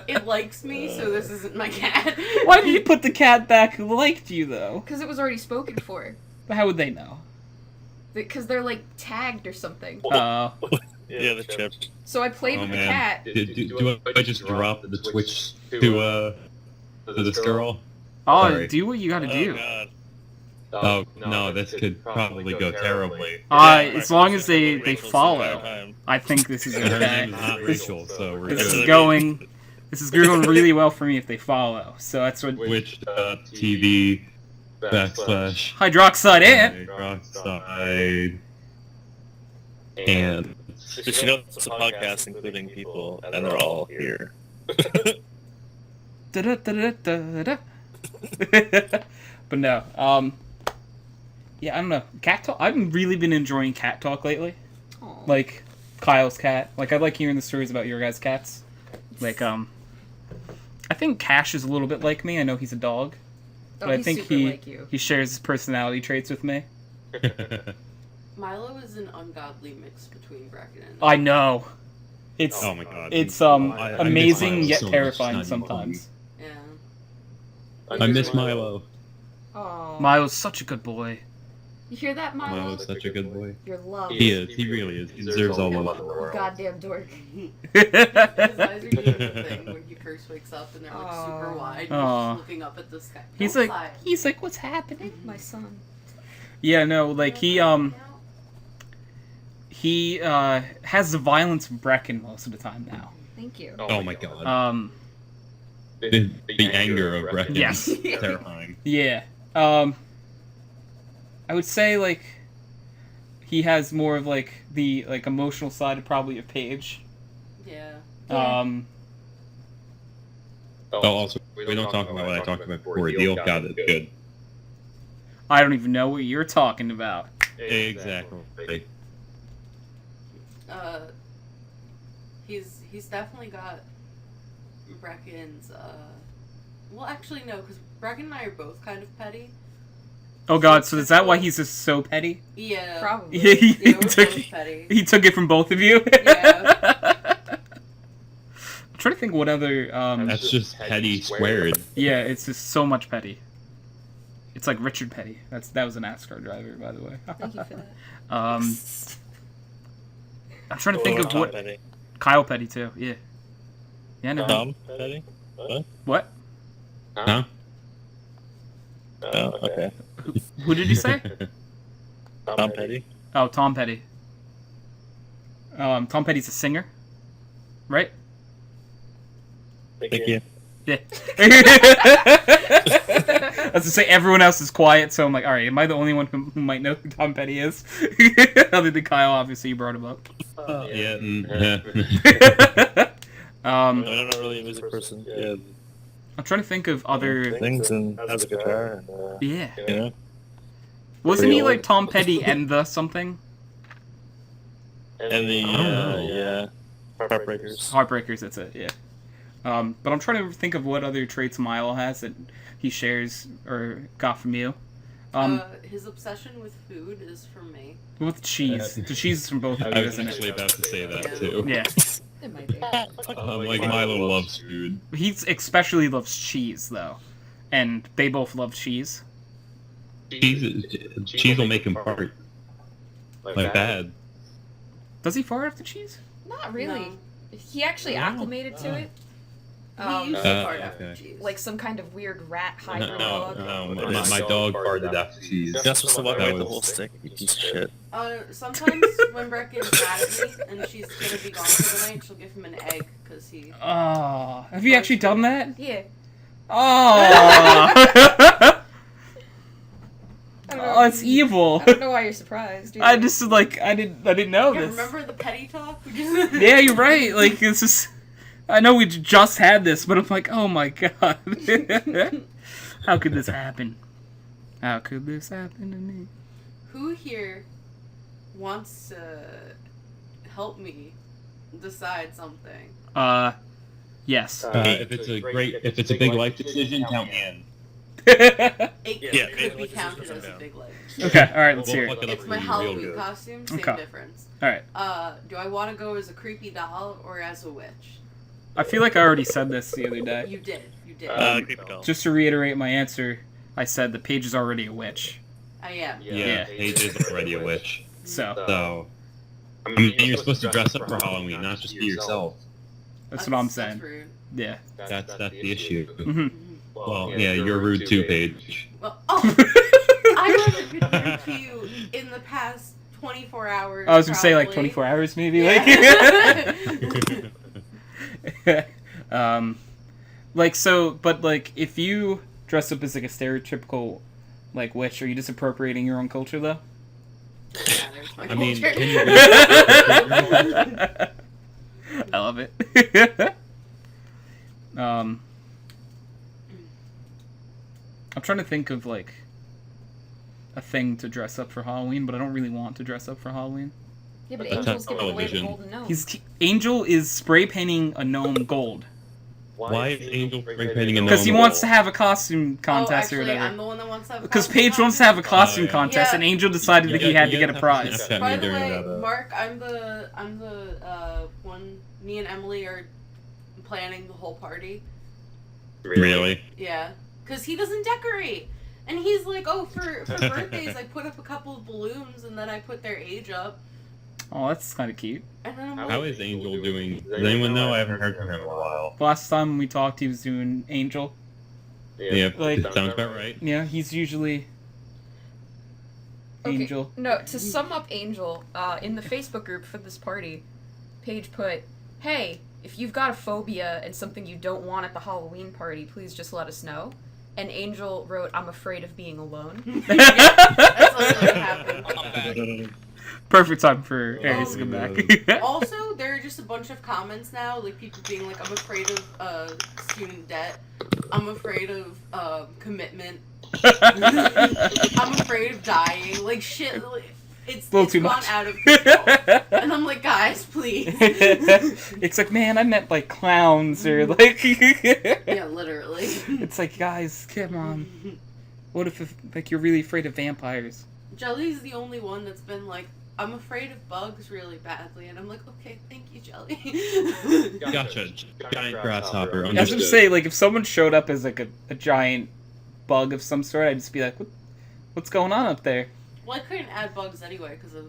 It likes me, so this isn't my cat. Why did you put the cat back who liked you, though? Because it was already spoken for. How would they know? Because they're, like, tagged or something. Oh. Yeah, the chip. So I played with the cat. Do I just drop the Twitch to this girl? Oh, Sorry. do what you gotta do. God. Oh, no, this could probably go terribly. As long as they Rachel's follow. time. I think this is Her okay. name is not Rachel, so we're This good. is going really well for me if they follow. So that's what Twitch.tv / HydroxideAnt. HydroxideAnt. And Did you know it's a podcast including people, and they're all here? Da-da-da-da-da-da. But no, yeah, I don't know. Cat talk. I've really been enjoying cat talk lately. Aw. Like Kyle's cat. Like I like hearing the stories about your guys' cats. Like I think Cash is a little bit like me. I know he's a dog, but I he's think super he like you. he shares his personality traits with me. Milo is an ungodly mix between Brecken and... I know. It's oh my god. it's I amazing miss Milo yet so much. terrifying It's not even sometimes. Yeah. I miss Milo. Aw. Milo's such a good boy. You hear that, Milo? Milo's such a good boy. You're loved. He is. He really is. He deserves all the love in the world. Goddamn dork. His eyes are doing the thing when he first wakes up and they're like super wide. Aw. Just looking up at the sky. He's Don't like lie. he's like, what's happening? My son. Yeah, no, like he has the violence of Brecken most of the time now. Thank you. Oh my god. The anger of Brecken Yes. is terrifying. Yeah. I would say like he has more of like the like emotional side of probably of Paige. Yeah. Also, we don't talk about what I talked about before. The old god is good. I don't even know what you're talking about. Exactly. He's definitely got Brecken's, well, actually, no, because Brecken and I are both kind of petty. Oh god, so is that why he's just so petty? Yeah. Probably. Yeah, he Yeah, we're took both petty. he took it from both of you. Yeah. I'm trying to think what other That's just petty squared. yeah, it's just so much petty. It's like Richard Petty. That was a NASCAR driver, by the way. Thank you for that. I'm trying to think of Tom what Petty. Kyle Petty too. Yeah. Yeah, no. Tom Petty? What? Huh? Oh, okay. Who did you say? Tom Petty? Oh, Tom Petty. Tom Petty's a singer, right? Thank you. Yeah. I was to say everyone else is quiet, so I'm like, all right, am I the only one who might know who Tom Petty is? Other than Kyle, obviously, you brought him up. Yeah. I'm not really a music person. Yeah, I'm trying to think of other. things and has a guitar. And, Yeah. you know? Wasn't he Pretty like Tom Petty and the something? And the, know. yeah, Heartbreakers. Heartbreakers, that's it, yeah. But I'm trying to think of what other traits Milo has that he shares or got from you. His obsession with food is from me. With cheese. The cheese is from both of I you, was isn't actually it? about to say that too. Yeah. It might be. Like Milo loves food. He especially loves cheese, though. And they both love cheese. Cheese will make him fart. Like bad. Does he fart after cheese? Not really. No. He actually acclimated to it. He used to fart after okay. cheese. Like some kind of weird rat hybrid No, dog. my dog farted after cheese. You're not supposed to walk That away with the was- whole stick, you piece of shit. Sometimes when Brecken's mad at me and she's gonna be gone for the night, she'll give him an egg because he. Oh, have you actually done that? Yeah. Oh. I don't know. Oh, it's evil. I don't know why you're surprised. I just like I didn't know Yeah, this. remember the petty talk? Yeah, you're right. Like this is. I know we just had this, but I'm like, oh my god, how could this happen? How could this happen to me? Who here wants to help me decide something? Yes. If it's a big life decision, count me in. It Yeah, could be maybe counted let's as a down. big life. Okay, all right, let's hear We'll it. fuck it up It's for my you real Halloween good. costume, same Okay. difference. All right. Do I want to go as a creepy doll or as a witch? I feel like I already said this the other day. You did. Creepy doll. Just to reiterate my answer, I said the Paige is already a witch. I am. Yeah. Paige is already a witch. So So, I mean, you're supposed to dress up for Halloween, not just be yourself. that's what I'm That's saying. rude. Yeah. That's the issue. hmm Well, yeah, you're rude too, Paige. Well, oh, I haven't been rude to you in the past 24 hours. I was gonna say like probably. 24 hours maybe. Yeah. Like. Like so, but like if you dress up as like a stereotypical like witch, are you just appropriating your own culture though? Yeah, there's my I mean, culture. can you I love it. I'm trying to think of like a thing to dress up for Halloween, but I don't really want to dress up for Halloween. Yeah, but That's Angel's giving away the television. golden gnome. Angel is spray painting a gnome gold Why is Angel spray painting a gnome? because he wants to have a costume Oh, contest actually, or whatever. I'm the one that wants to have a Because costume Paige wants to have a costume yeah. contest, Yeah. and Angel decided that he had to get a prize. Snapchat By me the during way, that. Mark, I'm the one. Me and Emily are planning the whole party. Really? Yeah, because he doesn't decorate, and he's like, oh, for birthdays, I put up a couple of balloons, and then I put their age up, Oh, that's kind of cute. and then I'm How like, is Angel doing? Does anyone know? I haven't heard from him in a while. Last time we talked, he was doing Angel. Yeah, Like- sounds about right. Yeah, he's usually Okay, Angel. No, to sum up Angel, in the Facebook group for this party, Paige put, "Hey, if you've got a phobia and something you don't want at the Halloween party, please just let us know." And Angel wrote, "I'm afraid of being alone." that's literally what happened. Perfect time for Aries to come back. Also, there are just a bunch of comments now, like people being like, I'm afraid of student debt. I'm afraid of commitment. I'm afraid of dying. Like shit. Like, it's A little too gone much. out of control. And I'm like, guys, please. It's like, man, I meant like clowns or like. Yeah, literally. It's like, guys, come on. What if like you're really afraid of vampires? Jelly's the only one that's been like, I'm afraid of bugs really badly, and I'm like, okay, thank you, Jelly. Gotcha. Giant grasshopper. I was gonna Understood. say, like, if someone showed up as like a giant bug of some sort, I'd just be like, what's going on up there? Well, I couldn't add bugs anyway because of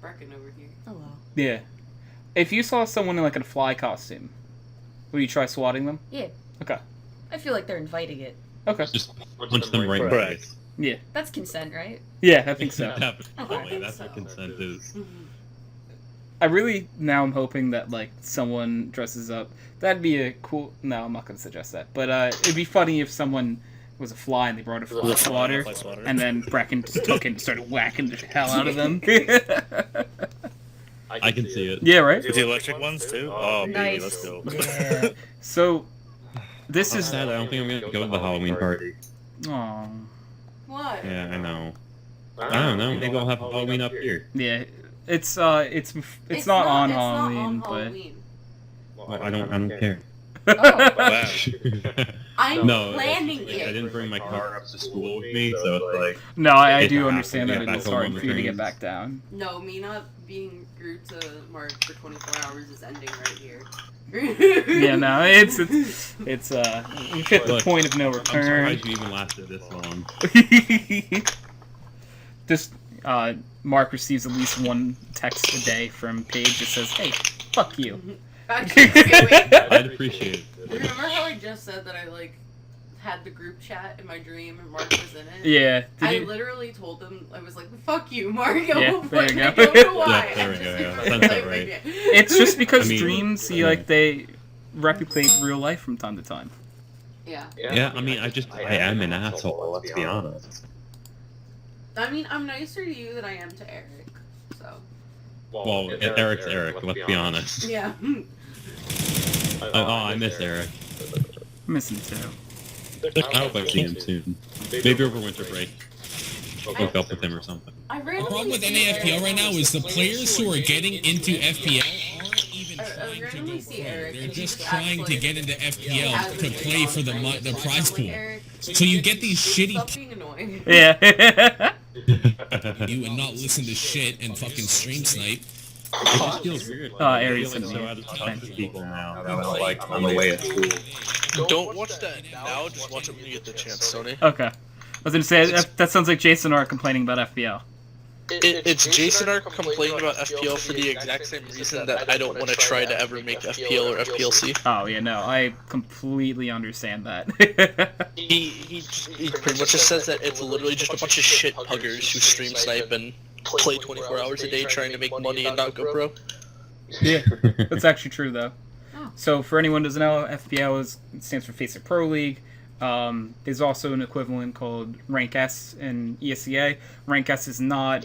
Brecken over here. Hello. Yeah. If you saw someone in like a fly costume, would you try swatting them? Yeah. Okay. I feel like they're inviting it. Okay. Just punch them right in the Right. face. Yeah. That's consent, right? Yeah, I think so. Definitely. That's what consent is. I really now I'm hoping that like someone dresses up. That'd be a cool. No, I'm not gonna suggest that. But it'd be funny if someone was a fly and they brought a fly swatter, and then Brecken just took it and started whacking the hell out of them. I can see it. Yeah, right. The electric ones too? Oh, baby, Nice. let's go. Yeah. So this I'm is. sad. I don't think I'm gonna go to the Halloween party. Aw. What? Yeah, I know. I don't know. Maybe I'll have Halloween up here. Yeah. It's not on Halloween, but Halloween. Well, I don't care. Oh. Wow. I'm No, planning I it. didn't bring my car up to school with me, so it's like no, I It do happens. understand that Yeah, it back is home hard on for the you to get trains. back down. No, me not being rude to Mark for 24 hours is ending right here. Yeah, no, it's you hit the Look, point of no I'm surprised return. you even lasted this long. Just Mark receives at least one text a day from Paige that says, "Hey, fuck you." Actually, wait. I'd appreciate it. Remember how I just said that I like had the group chat in my dream and Mark was in it? Yeah. I literally told them, I was like, "Fuck you, Mario." Yeah, there you I go. don't know why. Yeah, there we I go, just yeah. remember Sounds like, about right. It's just because I mean, dreams, yeah. like they replicate real life from time to time. Yeah. Yeah, I mean, I am an asshole, let's be honest. I mean, I'm nicer to you than I am to Eric. So. Well, Eric's Eric, let's be honest. Yeah. Oh, I miss Eric. I'm missing too. I hope I see him soon. Maybe over winter break. Hook up with him or something. I The problem with NAFPL right now is the players who are getting into FPL aren't even trying to go pro. They're just trying to get into FPL to play for the prize pool. So you get these shitty Stop being annoying. Yeah. you and not listen to shit and fucking stream snipe. It just feels weird. Aries I feel and so me. out of touch with people now. That was like on the way at school. Don't watch that now. Just watch it when you get the chance, Tony. Okay. I was gonna say that sounds like Jason R complaining about FPL. It's Jason R complaining about FPL for the exact same reason that I don't want to try to ever make FPL or FPLC. Oh yeah, no, I completely understand that. He pretty much just says that it's literally just a bunch of shit puggers who stream snipe and play 24 hours a day trying to make money and not go pro. Yeah, that's actually true though. Oh. So for anyone who doesn't know, FPL stands for Face It Pro League. There's also an equivalent called Rank S in ESEA. Rank S is not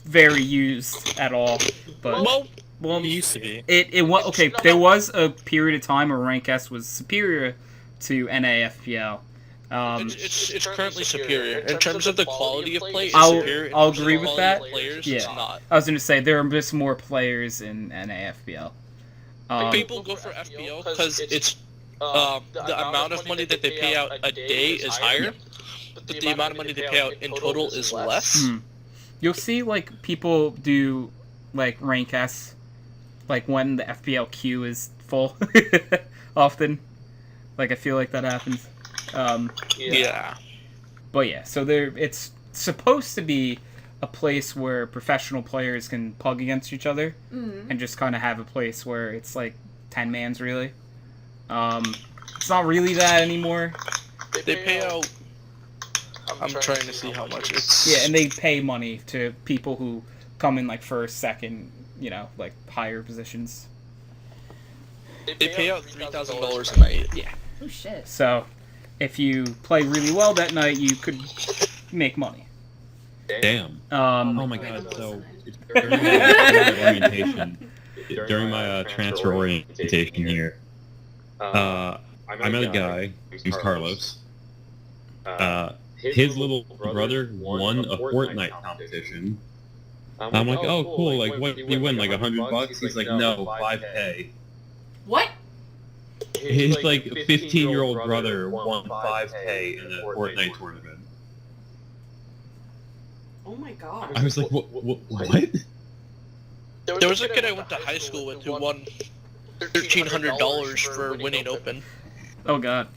very used at all, but Well, it used to be. it was okay. There was a period of time where Rank S was superior to NAFPL. It's currently superior in terms of the quality of play. It's I'll superior. In I'll terms of agree the with quality that. of players, Yeah. it's not. I was gonna say there are just more players in NAFPL. People go for FPL because it's the amount of money that they pay out a day is higher, but the amount of money they pay out in total is less. You'll see like people do like Rank S, like when the FPL queue is full, often. Like I feel like that happens. Yeah. But yeah, so it's supposed to be a place where professional players can pug against each other, and just kind of have a place where it's like 10 mans really. It's not really that anymore. They pay out. I'm trying to see how much it's. Yeah, and they pay money to people who come in like first, second, you know, like higher positions. They pay out $3,000 a night. Yeah. Oh shit. So, if you play really well that night, you could make money. Damn. Oh Oh my god, so during my orientation, during my transfer orientation here, I met a guy who's Carlos. His little brother won a Fortnite competition. I'm like, oh cool, like what did you win, like $100? He's like, no, 5K. What? His like 15-year-old brother won 5K in a Fortnite tournament. Oh my god. I was like, what? There was a kid I went to high school with who won $1,300 for winning open. Oh god.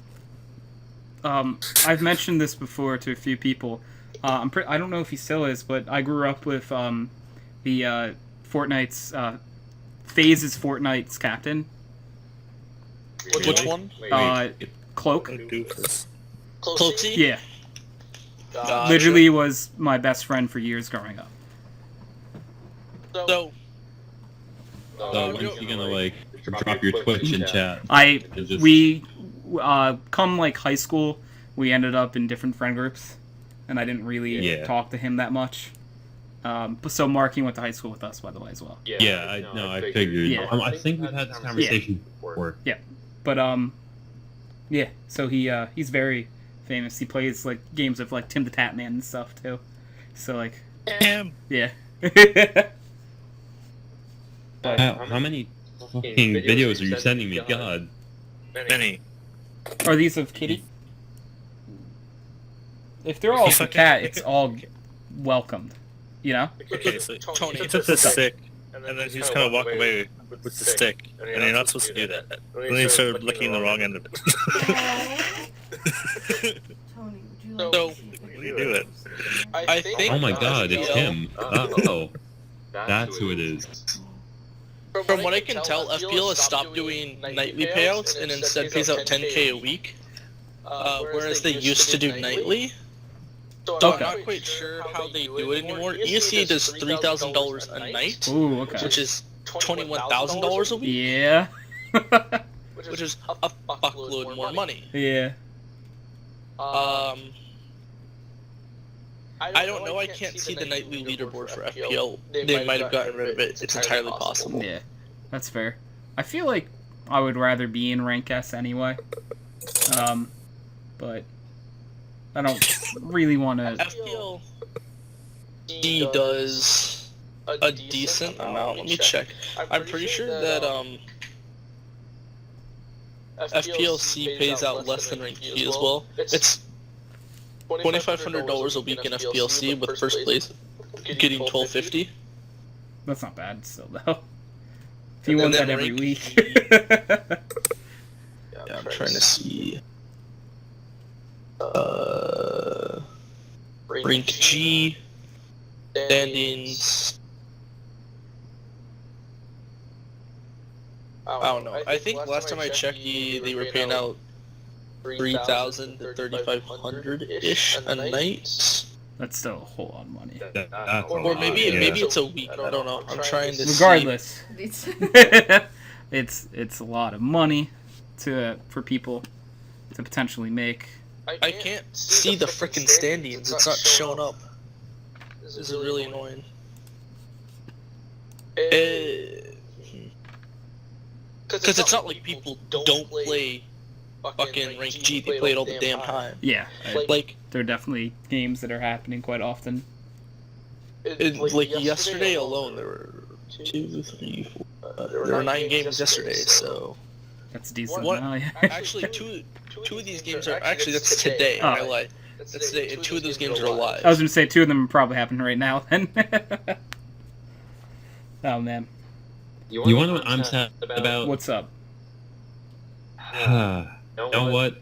I've mentioned this before to a few people. I don't know if he still is, but I grew up with the Fortnite's FaZe's Fortnite's captain. Which one? Cloak. Cloaksy? Yeah. Gotcha. Literally was my best friend for years growing up. So, So when's he gonna like drop your Twitch in chat? We come like high school, we ended up in different friend groups, and I didn't really talk to him that much. So Marky went to high school with us, by the way, as well. Yeah, I figured. Yeah. I think we've had this conversation before. Yeah, but yeah. So he's very famous. He plays like games of like Tim the Tatman and stuff too. So like, yeah. How many fucking videos are you sending me? God. Many. Are these of Kitty? If they're all for Cat, it's all welcomed. You know? Okay, so Tony, he took the stick, and then he just kind of walked away with the stick, and you're not supposed to do that. Then he started licking the wrong end of it. Tony, would you like So, to see if what do you do it? I think. Oh my god, it's him. Oh. That's who it is. From what I can tell, FPL has stopped doing nightly payouts and instead pays out 10k a week, whereas they used to do nightly. So I'm not quite sure how they do it anymore. ESC does $3,000 a night, Ooh, okay. which is $21,000 a week. Yeah. Which is a fuckload more money. Yeah. I don't know. I can't see the nightly leaderboard for FPL. They might have gotten rid of it. It's entirely possible. Yeah, that's fair. I feel like I would rather be in rank S anyway. But I don't really want to. FPL D does a decent amount. Let me check. I'm pretty sure that FPLC pays out less than rank G as well. It's $2,500 a week in FPLC, with first place getting $1,250. That's not bad still, though. If you won that every week. Yeah, I'm trying to see. Rank G standings. I don't know. I think last time I checked, they were paying out 3,000 to 3,500 ish a night. That's still a whole lot of money. Or maybe it's a week. I don't know. I'm trying to Regardless, it's a lot of money for people to potentially make. I can't see the frickin' standings. It's not showing up. This is really annoying. Because it's not like people don't play fucking rank G. They play it all the damn time. Yeah, Like, there are definitely games that are happening quite often. like yesterday alone, there were 2, 3, 4. There were 9 games yesterday, so. That's decent. Actually, two of these games are actually that's today. Oh. I lied. That's today, and 2 of those games are live. I was gonna say 2 of them are probably happening right now. Then. Oh man. You want to know what I'm sad about? What's up? You know what?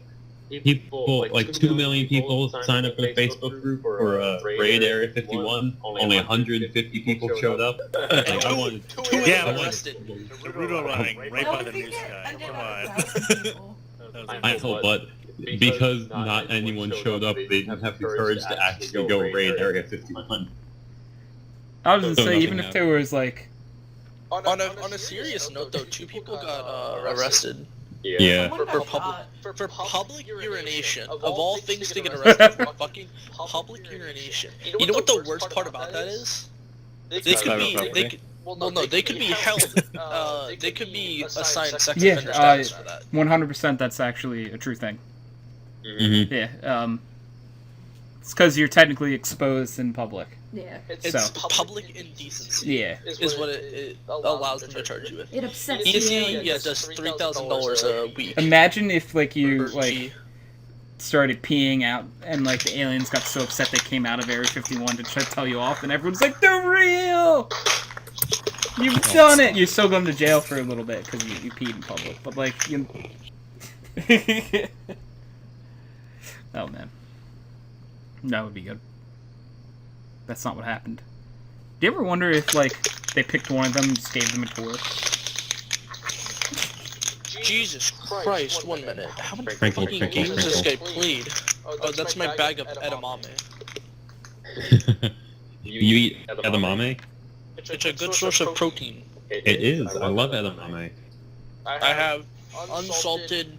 People, like 2 million people signed up for the Facebook group for Raid Area 51. Only 150 people showed up. Like, I wanted Yeah, arrested. Naruto running right by the news guy. Come on. I know, but because not anyone showed up, they didn't have the courage to actually go raid Area 51. I was gonna So say, nothing even if there was like, On a serious note, though, 2 people got arrested. Yeah. For public urination. Of all things to get arrested for, fucking public urination. You know what the worst part about that is? They could be held. They could be assigned sex offender status for that. 100%, that's actually a true thing. Mm-hmm. Yeah. It's because you're technically exposed in public. Yeah. It's public indecency. Yeah. Is what it allows them to charge you with. It upsets Easy, me. yeah, does $3,000 a week. Imagine if like you for like G. started peeing out and like the aliens got so upset they came out of Area 51 to try to tell you off, and everyone's like, "They're real! You've done it!" You're still going to jail for a little bit because you peed in public, but like you. Oh man, that would be good. That's not what happened. Do you ever wonder if like they picked one of them and just gave them a tour? Jesus Christ, 1 minute. How many Sprinkle, fucking sprinkle, games this guy sprinkle. played? Oh, that's my bag of edamame. You eat edamame? It's a good source of protein. It is. I love edamame. I have unsalted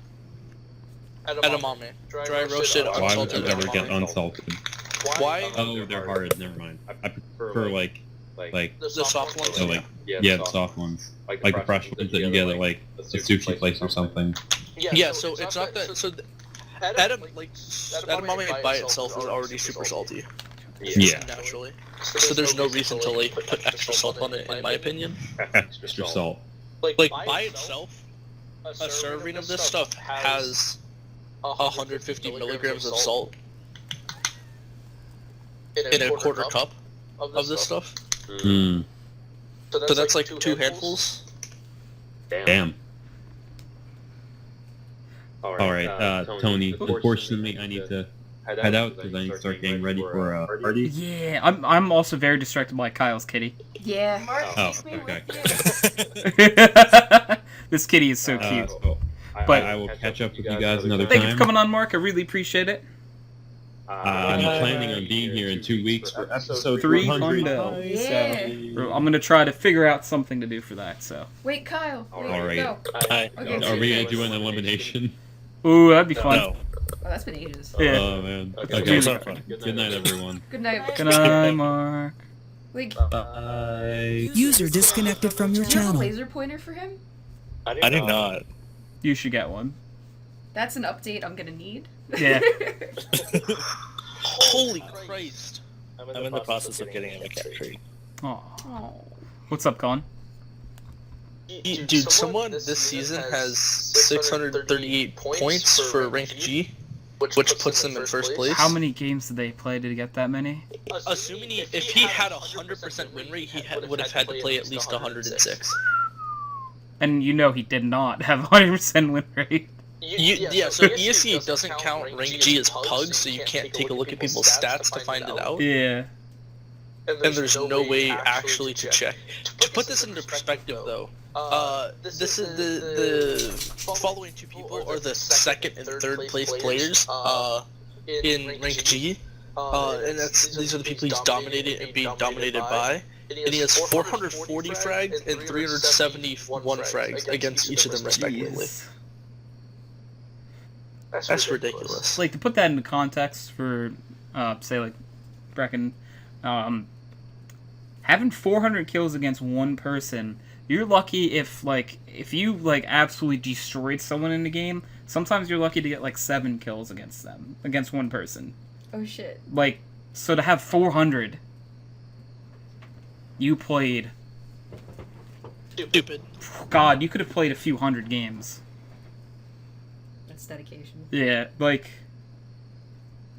edamame. Dry roasted, Why would unsalted you ever get edamame. unsalted? Why? Oh, they're hard. Never mind. I prefer like The soft ones? oh, like yeah, the soft ones, like the fresh ones that you get at like a sushi place or something. Yeah, so it's not that. So edamame by itself is already super salty. Yeah. Naturally. So there's no reason to like put extra salt on it, in my opinion. Extra salt. Like by itself, a serving of this stuff has 150 milligrams of salt in a quarter cup of this stuff. Hmm. So that's like 2 handfuls. Damn. All right, Tony. Unfortunately, I need to head out because I need to start getting ready for a party. Yeah, I'm also very distracted by Kyle's kitty. Yeah. Mark, Oh, take me okay. with you. This kitty is so cute. So But- I will catch up with you guys another Thank you for time. coming on, Mark. I really appreciate it. I'm planning on being here in 2 weeks for episode 300. 300. Yeah. So I'm gonna try to figure out something to do for that. So. Wait, Kyle. Wait, Alright. go. Hi. Okay. Are we gonna do an elimination? Ooh, that'd be fun. No. Oh, that's been ages. Yeah. Oh man. Okay, Okay. it's not fun. Good night, everyone. Good night. Good night, Mark. Wait, Bye. User disconnected from your do you have a channel. laser pointer for him? I do not. You should get one. That's an update I'm gonna need. Yeah. Holy Christ! I'm in the process of getting him a cat tree. Aw. Oh. What's up, Colin? Dude, someone this season has 638 points for rank G, which puts them in first place. How many games did they play to get that many? Assuming if he had a 100% win rate, would have had to play at least 106. And you know he did not have 100% win rate. Yeah, so ESE doesn't count rank G as pugs, so you can't take a look at people's stats to find it out. Yeah. And there's no way actually to check. To put this into perspective, though, this is the following two people are the second and third place players in rank G, and these are the people he's dominated and being dominated by. And he has 440 frags and 371 frags against each of them respectively. Jeez. That's ridiculous. Like, to put that into context for, say, like, Brecken, having 400 kills against one person, you're lucky if you, absolutely destroyed someone in the game, sometimes you're lucky to get, 7 kills against them, against one person. Oh shit. So to have 400, you played... Stupid. God, you could have played a few hundred games. That's dedication. Yeah,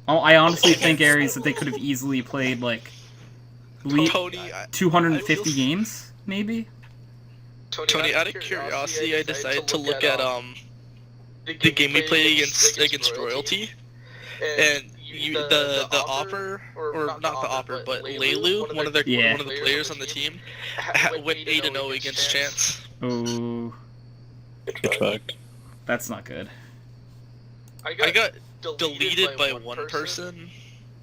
I honestly think, Aries, that they could have easily played, Tony, 250 games, maybe? Tony, out of curiosity, I decided to look at the game we played against Royalty, and the Opper, or not the Opper, but Leilu, one of the players on the team, went 8-0 against Chance. Oh, Good fuck. that's not good. I got deleted by one person,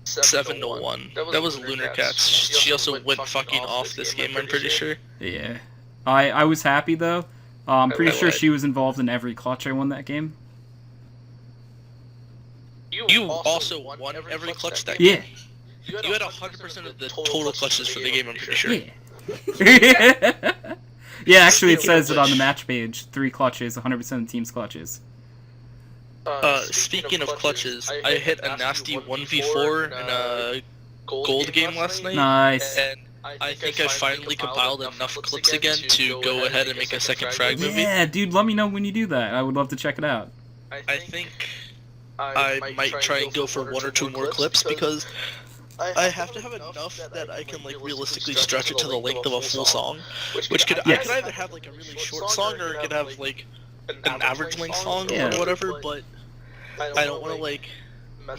7-1. That was Lunar Cats. She also went fucking off this game, I'm pretty sure. Yeah. I was happy, though. I'm pretty sure lied. she was involved in every clutch I won that game. You also won every clutch that Yeah. game. You had 100% of the total clutches for the game, I'm pretty sure. Yeah. Yeah, actually, it says it on the match page. 3 clutches, 100% of the team's clutches. Speaking of clutches, I hit a nasty 1v4 in a gold game last night. Nice. And I think I finally compiled enough clips again to go ahead and make a second frag movie. Yeah, dude, let me know when you do that. I would love to check it out. I think I might try and go for 1 or 2 more clips because I have to have enough that I can realistically stretch it to the length of a full song, which could I could either have a really short song or I could have an average length song or whatever. But I don't want to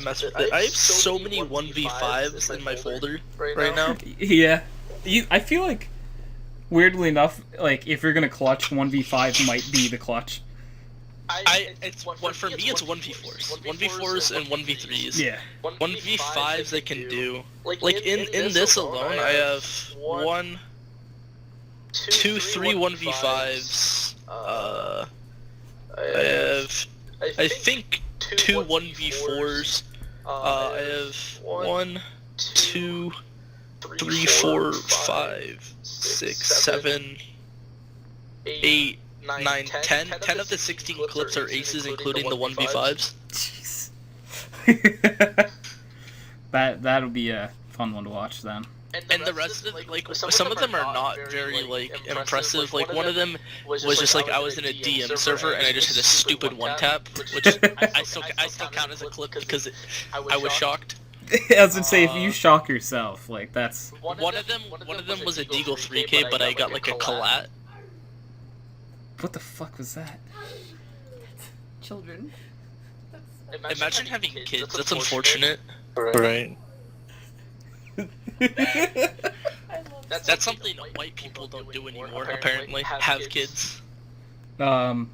mess with it. I have so many 1v5s in my folder right now. Yeah. I feel like, weirdly enough, if you're gonna clutch, 1v5 might be the clutch. For me, it's 1v4s. 1v4s and 1v3s. Yeah. 1v5s I can do. In this alone, I have 1, 2, 3 1v5s. I have, I think, 2 1v4s. I have 1, 2, 3, 4, 5, 6, 7, 8, 9, 10. 10 of the 16 clips are aces, including the 1v5s. Jeez. That'll be a fun one to watch then. And the rest of them, some of them are not very, impressive. One of them was just, I was in a DM server and I just hit a stupid one-tap, which I still count as a clip because I was shocked. I was gonna say, if you shock yourself, that's... One of them was a Deagle 3K, but I got, a collat. What the fuck was that? Children. imagine having kids. That's unfortunate. Right. That's something white people don't do anymore. Apparently, have kids. I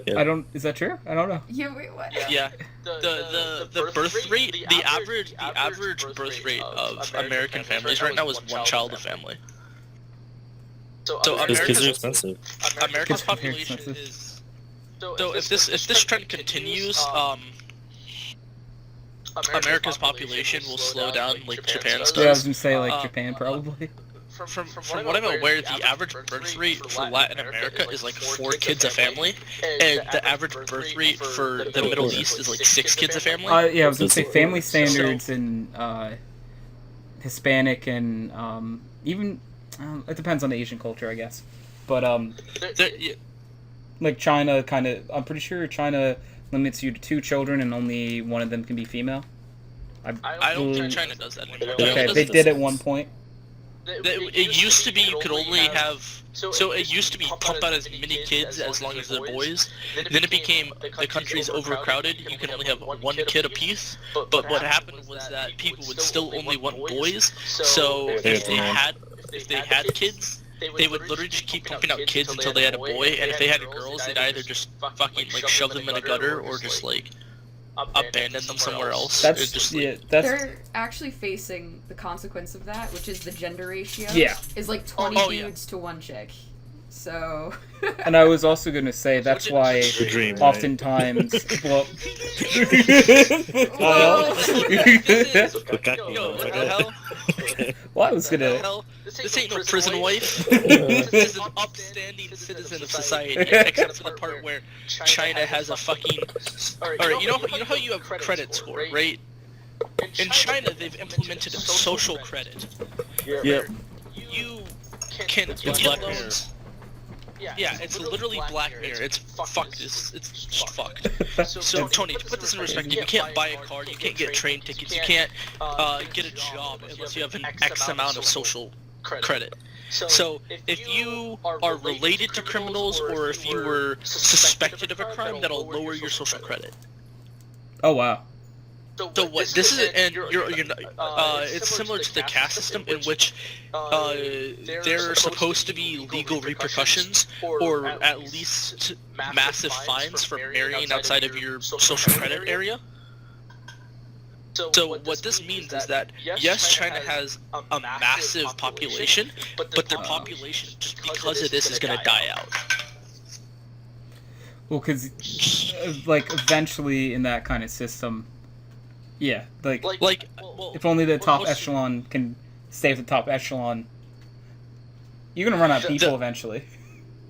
Yeah. don't. Is that true? I don't know. Yeah, wait, what? Yeah. The birth rate, the average birth rate of American families right now is one child a family. So Because kids are expensive. America's Kids are very population expensive. is. So if this trend continues, America's population will slow down like Japan's Yeah, I was does. gonna say like Japan probably. From what I'm aware, the average birth rate for Latin America is like 4 kids a family, and the average birth rate for the Middle East is like 6 kids a family. Yeah, I was gonna say family standards in Hispanic and even it depends on the Asian culture, I guess. But like China, kind of. I'm pretty sure China limits you to 2 children, and only one of them can be female. I don't think China does that anymore. Okay, they did at one point. It used to be you could only have. So it used to be pump out as many kids as long as they're boys. Then it became the country's overcrowded. You can only have 1 kid apiece. But what happened was that people would still only want boys. So if they had kids, they would literally just keep pumping out kids until they had a boy. And if they had girls, they'd either just fucking like shove them in a gutter or just like abandon them somewhere else. That's just, yeah. That's They're actually facing the consequence of that, which is the gender ratio. Yeah. Is like 20 dudes to 1 chick. So. And I was also gonna say that's why The dream, right? oftentimes well, Yo, what the hell? well I was What the gonna hell? This ain't no prison wife. This is an upstanding citizen of society, except for the part where China has a fucking. Alright, you know how you have credit score, right? In China, they've implemented social credit. Yep. You can It's get Black loans. Yeah, it's literally Black Mirror. It's fucked. It's fucked. So Tony, to put this in perspective, you can't buy a car, you can't get train tickets, you can't get a job unless you have an X amount of social credit. So if you are related to criminals or if you were suspected of a crime, that'll lower your social credit. Oh wow. So what this is, and it's similar to the caste system in which there are supposed to be legal repercussions or at least massive fines for marrying outside of your social credit area. So what this means is that yes, China has a massive population, but their population, just because of this, is going to die out. Well, because like eventually in that kind of system, yeah, like if only the top echelon can stay at the top echelon, you're gonna run out of people eventually.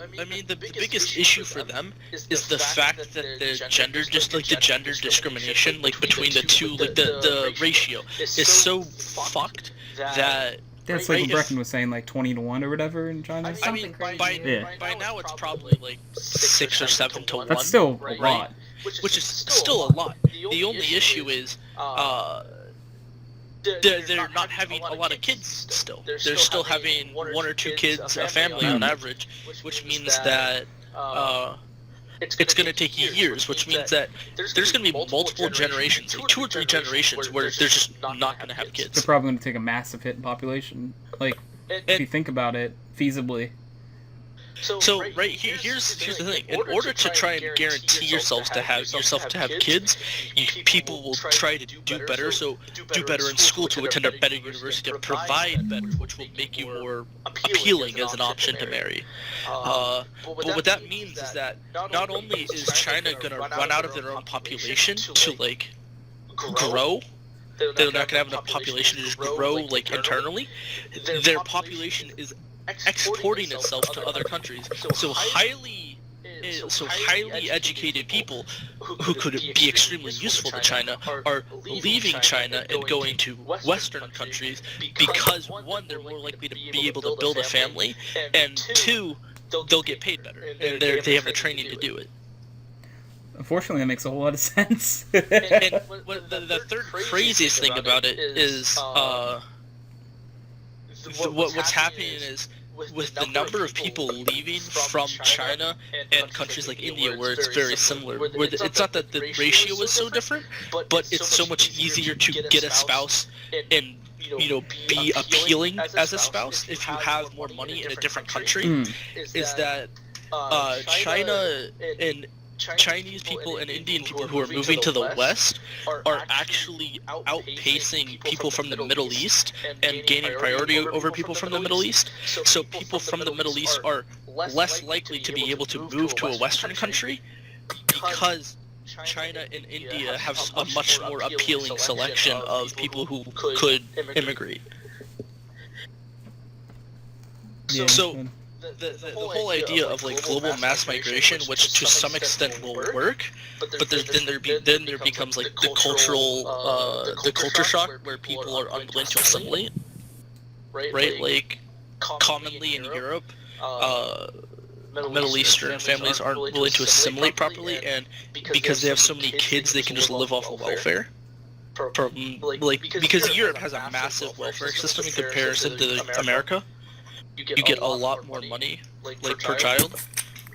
I mean, the biggest issue for them is the fact that the gender discrimination, like between the two, like the ratio is so fucked that. That's like what Brecken was saying, like 20-1 or whatever in China. I mean, by now it's probably like 6 or 7 to 1. That's still a lot. Which is still a lot. The only issue is they're not having a lot of kids still. They're still having 1 or 2 kids a family on average, which means that it's going to take years, which means that there's going to be multiple generations, like 2 or 3 generations, where they're just not going to have They're kids. probably going to take a massive hit in population. Like, if you think about it, feasibly. So right here's the thing. In order to try and guarantee yourself to have kids, people will try to do better. So do better in school, to attend a better university, to provide better, which will make you more appealing as an option to marry. But what that means is that not only is China gonna run out of their own population to like grow. They're not gonna have enough population to just grow like internally. Their population is exporting itself to other countries. So highly educated people who could be extremely useful to China are leaving China and going to Western countries because 1, they're more likely to be able to build a family, and 2, they'll get paid better and they have the training to do it. Unfortunately, that makes a whole lot of sense. And the third craziest thing about it is what's happening is with the number of people leaving from China and countries like India, where it's very similar. Where it's not that the ratio is so different, but it's so much easier to get a spouse and be appealing as a spouse if you have more money in a different country. Is that China and Chinese people and Indian people who are moving to the West are actually outpacing people from the Middle East and gaining priority over people from the Middle East. So people from the Middle East are less likely to be able to move to a Western country because China and India have a much more appealing selection of people who could immigrate. Yeah. So the whole idea of like global mass migration, which to some extent will work, but then there becomes like the culture shock where people are unwilling to assimilate, right? Like commonly in Europe, Middle Eastern families aren't willing to assimilate properly, and because they have so many kids, they can just live off of welfare. Because Europe has a massive welfare system in comparison to America. You get a lot more money, like per child.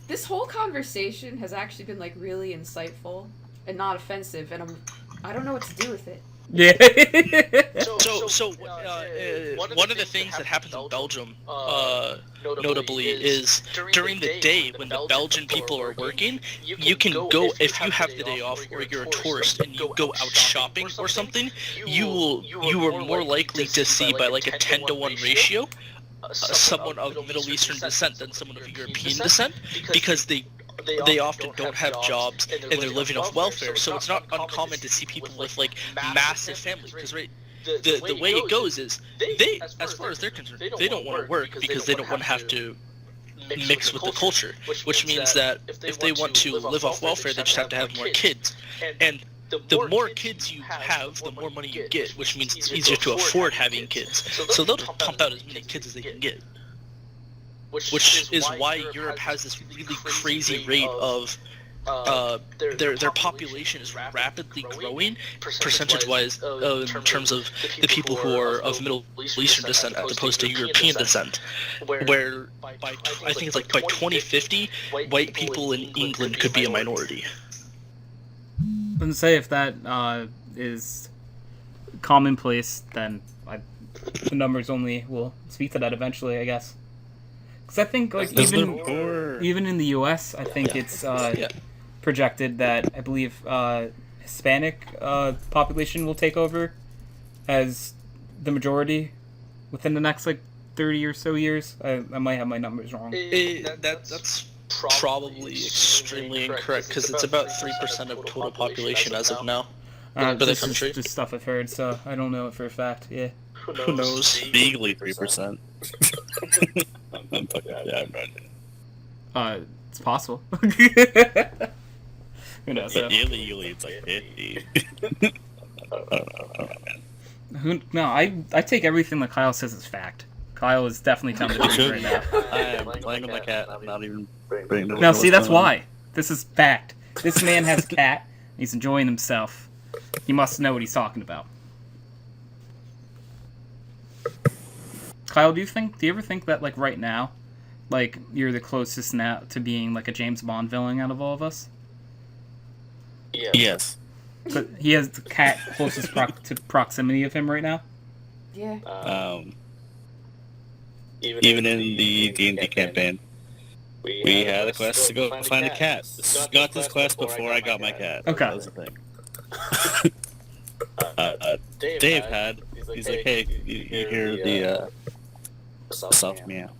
This whole conversation has actually been like really insightful and not offensive, and I don't know what to do with it. Yeah. So one of the things that happens in Belgium, notably, is during the day when the Belgian people are working, you can go, if you have the day off or you're a tourist and you go out shopping or something, you are more likely to see by like a 10-to-1 ratio someone of Middle Eastern descent than someone of European descent, because they often don't have jobs and they're living off welfare. So it's not uncommon to see people with like massive families, because the way it goes is they, as far as they're concerned, they don't want to work because they don't want to have to mix with the culture, which means that if they want to live off welfare, they just have to have more kids. And the more kids you have, the more money you get, which means it's easier to afford having kids. So they'll just pump out as many kids as they can get. Which is why Europe has this really crazy rate of their population is rapidly growing percentage-wise in terms of the people who are of Middle Eastern descent as opposed to European descent. Where I think it's like by 2050, white people in England could be a minority. I wouldn't say if that is commonplace, then the numbers only will speak to that eventually, I guess. Because I think like even in the U.S., I think it's projected that I believe Hispanic population will take over as the majority within the next like 30 or so years. I might have my numbers wrong. That's probably extremely incorrect, because it's about 3% of total population as of now. This is just stuff I've heard, so I don't know it for a fact. Yeah. Who knows? Legally 3%. It's possible. Who knows? But illegally, it's like 50. I don't know, man. No, I take everything that Kyle says as fact. Kyle is definitely telling the truth right now. I am playing with my cat. I'm not even bringing it up. Now, see, that's why. This is fact. This man has a cat. He's enjoying himself. He must know what he's talking about. Kyle, do you ever think that, like, right now, like, you're the closest now to being, like, a James Bond villain out of all of us? Yes. But he has the cat closest to proximity of him right now? Yeah. Even in the D&D campaign, we had a quest to go find a cat. Got this quest before I got my cat. Okay. That was the thing. Dave had. He's like, hey, you hear the soft meow.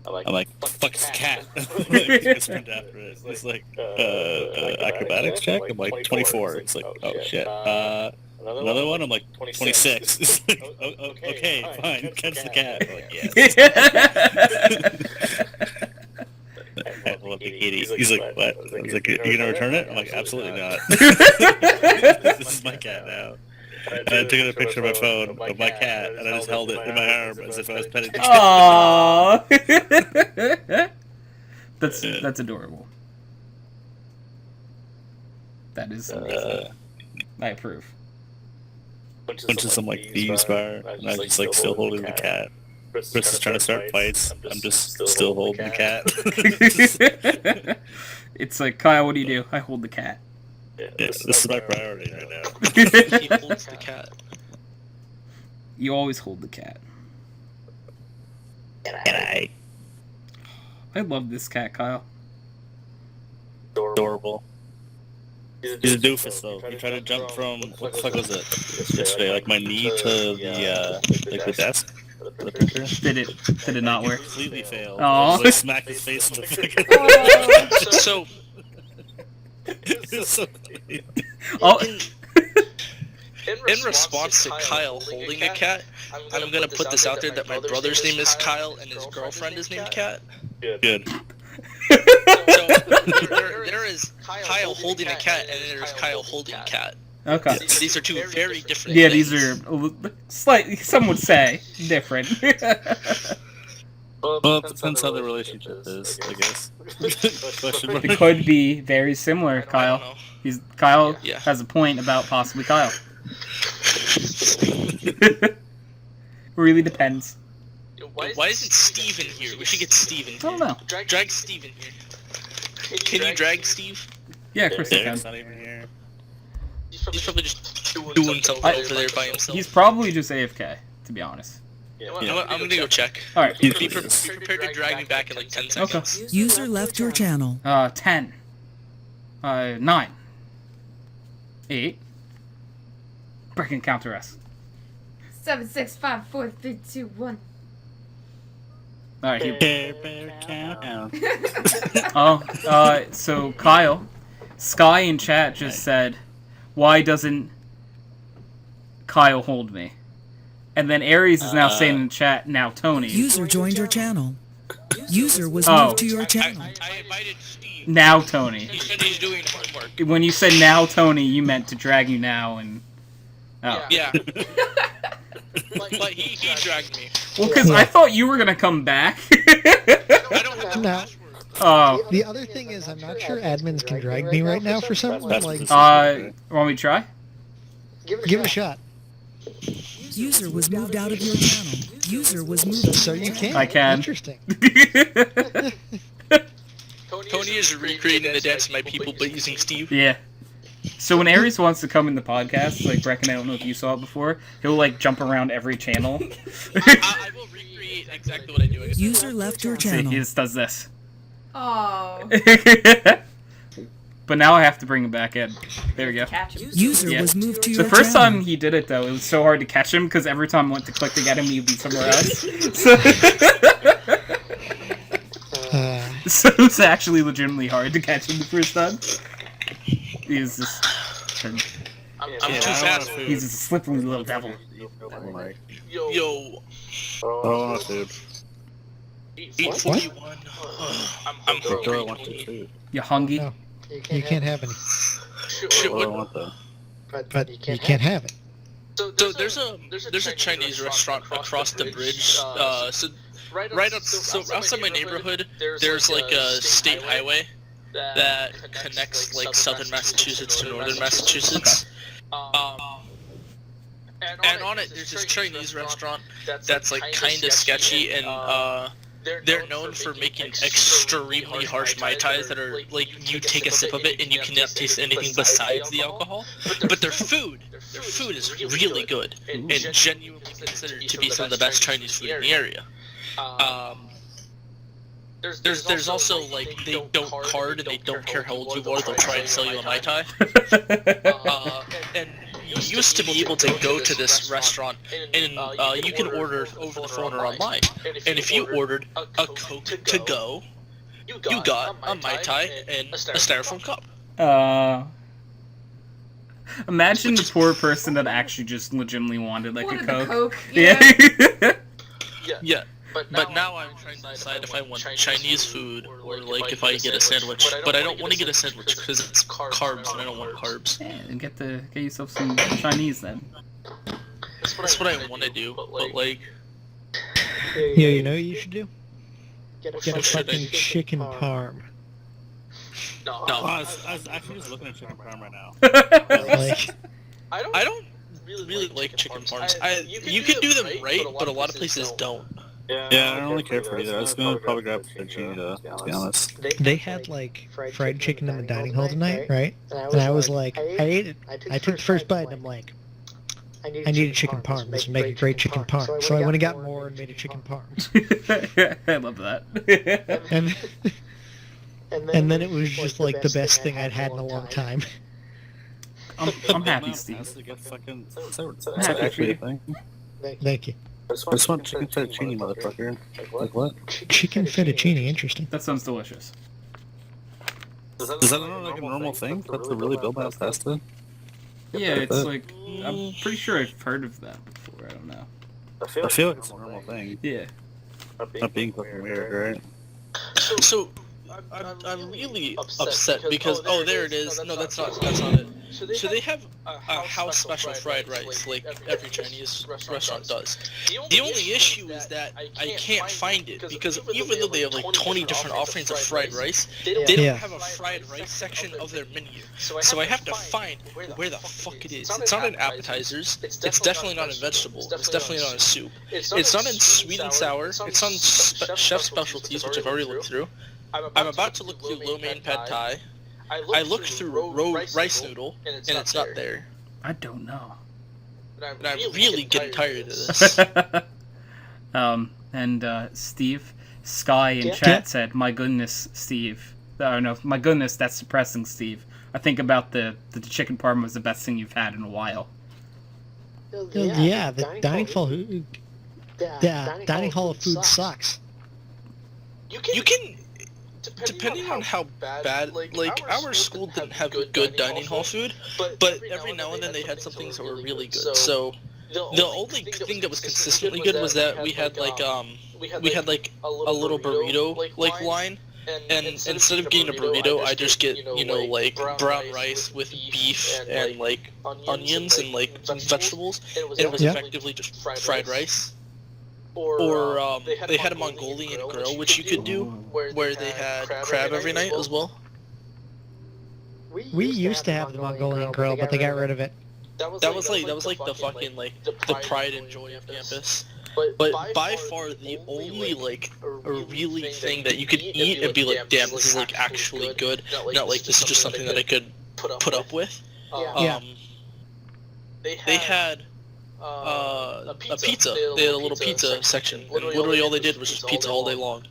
I'm like, fuck this cat. I sprint after it. It's like, acrobatics check? I'm like, 24. It's like, oh shit. Another one? I'm like, 26. It's like, okay, fine, catch the cat. I'm like, yes. I love the kitty. He's like, what? I was like, you gonna return it? I'm like, absolutely not. This is my cat now. And I took a picture of my phone of my cat, and I just held it in my arm as if I was petting the cat. Aww. That's adorable. That is amazing. I approve. Went to some like thieves bar, and I was just like still holding the cat. Chris is trying to start fights. I'm just still holding the cat. It's like, Kyle, what do you do? I hold the cat. Yes, this is my priority right now. He holds the cat. You always hold the cat. And I love this cat, Kyle. adorable. He's a doofus though. He tried to jump from what the fuck was it yesterday? Like my knee to the like the desk. The printer. Did it not work? Completely failed. Aw. Like smacked his face in the fucking. So It's so Oh, in response to Kyle holding a cat, I'm gonna put this out there that my brother's name is Kyle and his girlfriend is named Cat. good. So there is Kyle holding a cat and then there's Kyle holding cat. okay. These are two very different Yeah, things. these are slightly, some would say, different. Well, it depends how the relationship is, I guess. Question mark. It could be very similar, I don't Kyle. know. Kyle Yeah. has a point about possibly Kyle. Really depends. Why isn't Steven here? We should get Steven I don't here. know. Drag Steven here. Can you drag Steve? Yeah, of course he can. Derek's not even here. He's probably just doing something over there by himself. He's probably just AFK, to be honest. I'm gonna go check. Alright. Be prepared to drag me back in like 10 seconds. Okay. User left your channel. 10. 9. 8. Brecken, counter us. 7, 6, 5, 4, 3, 2, 1. Alright, here. Care Bear countdown. So Kyle, Sky in chat just said, why doesn't Kyle hold me? And then Aries is now saying in chat, now Tony. User joined your channel. User was Oh. moved to your channel. I invited Steve. Now Tony. He said he's doing homework. When you said now Tony, you meant to drag you now and... Oh. Yeah. But he dragged me. Well, because I thought you were going to come back. I don't have the No. password. Oh. The other thing is, I'm not sure admins can drag me right now for something. Like, Want me to try? give it a shot. User was moved out of your channel. User was moved. So you can. I can. Interesting. Tony is recreating the dance of my people, but using Steve. Yeah. So when Aries wants to come in the podcast, like Brecken, I don't know if you saw it before, he'll like jump around every channel. I will recreate exactly what I do. User left your See, channel. he just does this. Oh. But now I have to bring him back in. There we go. Catch him. User Yeah. was moved to The your first channel. time he did it, though, it was so hard to catch him because every time I went to click to get him, he'd be somewhere else. So it's actually legitimately hard to catch him the first time. He was just... I'm Yeah, too I don't fast. want food. He's just a slippery little devil. Yo, Oh, no food. 841. I'm For sure I hungry. want some food. You hungry? No. You can't have any. Shit, What do I what? want though? But you can't have it. So there's a Chinese restaurant across the bridge. So outside my neighborhood, there's like a state highway that connects like southern Massachusetts to northern Massachusetts. And on it, there's this Chinese restaurant that's like kind of sketchy, and they're known for making extremely harsh Mai Tais that are like you take a sip of it and you cannot taste anything besides the alcohol. But their food is really good and genuinely considered to be some of the best Chinese food in the area. There's also like they don't card and they don't care how old you are. They'll try and sell you a Mai Tai. And you used to be able to go to this restaurant and you can order over the phone or online. And if you ordered a Coke to go, you got a Mai Tai and a styrofoam cup. Imagine the poor person that actually just legitimately wanted like Wanted a the Coke. Coke, Yeah. Yeah. But now I'm trying to decide if I want Chinese food or like if I get a sandwich. But I don't want to get a sandwich because it's carbs and I don't want carbs. Yeah, and get yourself some Chinese then. That's what I want to do. But like, Yeah, you know what you should do? Get a What should I fucking do? chicken parm. Oh, no. I was actually just looking at chicken parm right now. Like, I don't really like chicken parms. You can do them right, but a lot of places don't. Yeah, I don't really care for either. I was gonna probably grab fettuccine to be honest. They had like fried chicken in the dining hall tonight, right? And I was like, I ate it. I took the first bite and I'm like, I need a chicken parm. This would make a great chicken parm. So I went and got more and made a chicken parm. I love that. And then it was just like the best thing I'd had in a long time. I'm happy, Steve. Is that I'm happy actually a for thing? Thank you. I just want chicken fettuccine, motherfucker. Like what? Chicken fettuccine, interesting. That sounds delicious. Is that not like a normal thing? That's a really build out pasta? Yeah, it's like I'm pretty sure I've heard of that before. I don't know. I feel like it's a normal thing. Yeah. Not being fucking weird, right? So I'm really upset because there it is. No, that's not it. So they have a house special fried rice like every Chinese restaurant does. The only issue is that I can't find it because even though they have like 20 different offerings of fried rice, they don't have a fried rice section of their menu. So I have to find where the fuck it is. It's not in appetizers. It's definitely not in vegetables. It's definitely not in soup. It's not in sweet and sour. It's on chef specialties, which I've already looked through. I'm about to look through lo mein pad thai. I looked through rice noodle, and it's not there. I don't know. And I'm really getting tired of this. And Steve, Sky in chat said, "My goodness, Steve. Oh no, my goodness, that's depressing, Steve. I think about the chicken parm was the best thing you've had in a while." Yeah, the dining hall of food sucks. You can depending on how bad, like our school didn't have good dining hall food, but every now and then they had some things that were really good. So the only thing that was consistently good was that we had like a little burrito like line, and instead of getting a burrito, I just get like brown rice with beef and like onions and like vegetables, and it was effectively just fried rice. Or they had a Mongolian grill, which you could do, where they had crab every night as well. We used to have the Mongolian grill, but they got rid of it. That was like the fucking like the pride and joy of campus. But by far the only like a really thing that you could eat and be like, damn, this is like actually good. Not like this is just something that I could put up with. They had a pizza. They had a little pizza section, and literally all they did was just pizza all day long.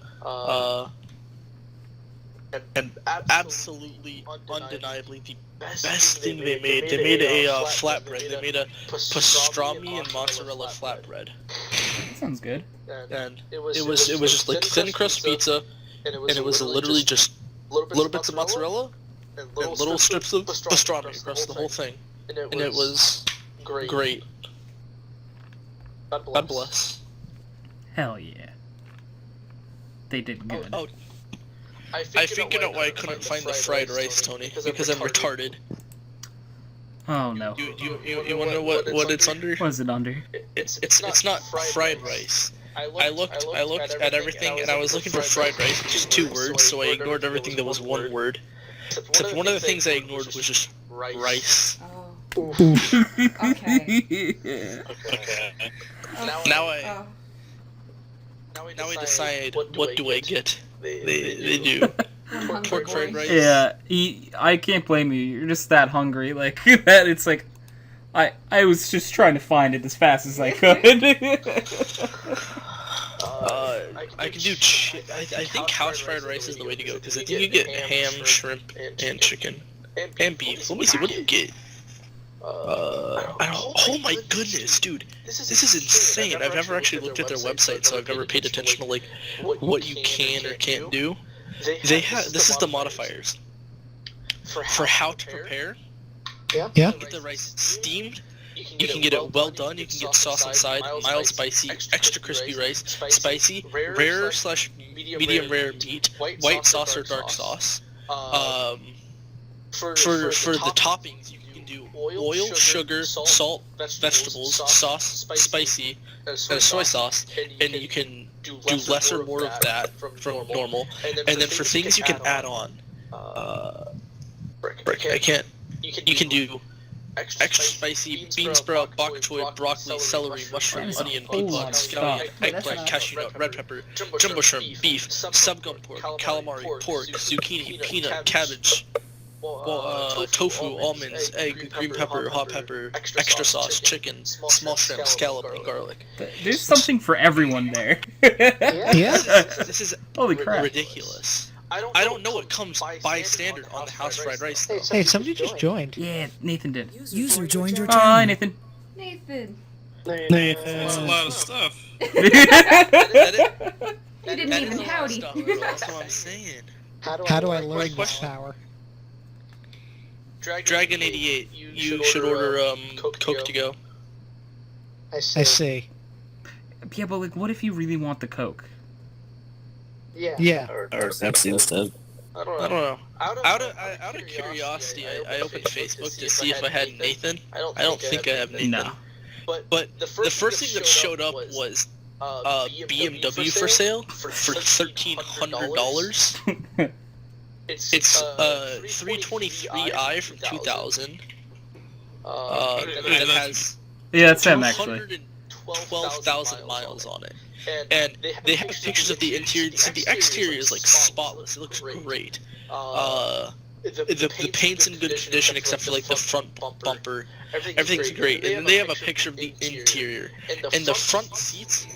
And absolutely, undeniably, the best thing they made. They made a flatbread. They made a pastrami and mozzarella flatbread. That sounds good. And it was just like thin crust pizza, and it was literally just little bits of mozzarella and little strips of pastrami across the whole thing, and it was great. God bless. Hell yeah. They did good. Oh, I figured out why I couldn't find the fried rice, Tony. Because I'm retarded. Oh no. You want to know what it's under? What is it under? It's not fried rice. I looked at everything, and I was looking for fried rice, which is 2 words, so I ignored everything that was 1 word. Except one of the things I ignored was just rice. Oh. Okay. Okay. Now I decide what do I get. They do pork fried rice. Yeah, I can't blame you. You're just that hungry, like that. It's like I was just trying to find it as fast as I could. I can do. I think house fried rice is the way to go because I think you get ham, shrimp, and chicken, and beef. Let me see. What do you get? Oh my goodness, dude! This is insane. I've never actually looked at their website, so I've never paid attention to like what you can or can't do. They have. This is the modifiers for how to prepare. Yeah. Get the rice steamed. You can get it well done. You can get sauce inside, mild spicy, extra crispy rice, spicy, rare/medium rare meat, white sauce or dark sauce. For the toppings, you can do oil, sugar, salt, vegetables, sauce, spicy, and a soy sauce, and you can do less or more of that from normal. And then for things you can add on, I can't. You can do extra spicy, bean sprout, bok choy, broccoli, celery, mushroom, That is a onion, whole lot peapod, of scallion, stuff. eggplant, cashew nut, red pepper, jumbo shrimp, beef, subgum pork, calamari, pork, zucchini, peanut, cabbage, tofu, almonds, egg, green pepper, hot pepper, extra sauce, chicken, small shrimp, scallop, and garlic. There's something for everyone there. Yeah. This is Holy crap. ridiculous. I don't know what comes by standard on the house fried rice though. Hey, somebody just joined. Yeah, Nathan did. User joined your Hi, channel. Nathan. Nathan. That's a lot of stuff. You didn't even howdy. That's what I'm saying. How do I learn this power? Dragon 88, you should order Coke to go. I see. Yeah, but like, what if you really want the Coke? Yeah. Or Pepsi instead. I don't know. Out of curiosity, I opened Facebook to see if I had Nathan. I don't think I have Nathan. No. But the first thing that showed up was BMW for sale for $1,300. It's 323i from 2000. That has Yeah, that's him actually. 212,000 miles on it. And they have pictures of the interior. So the exterior is like spotless. It looks great. The paint's in good condition except for like the front bumper. Everything's great. And then they have a picture of the interior. And the front seats,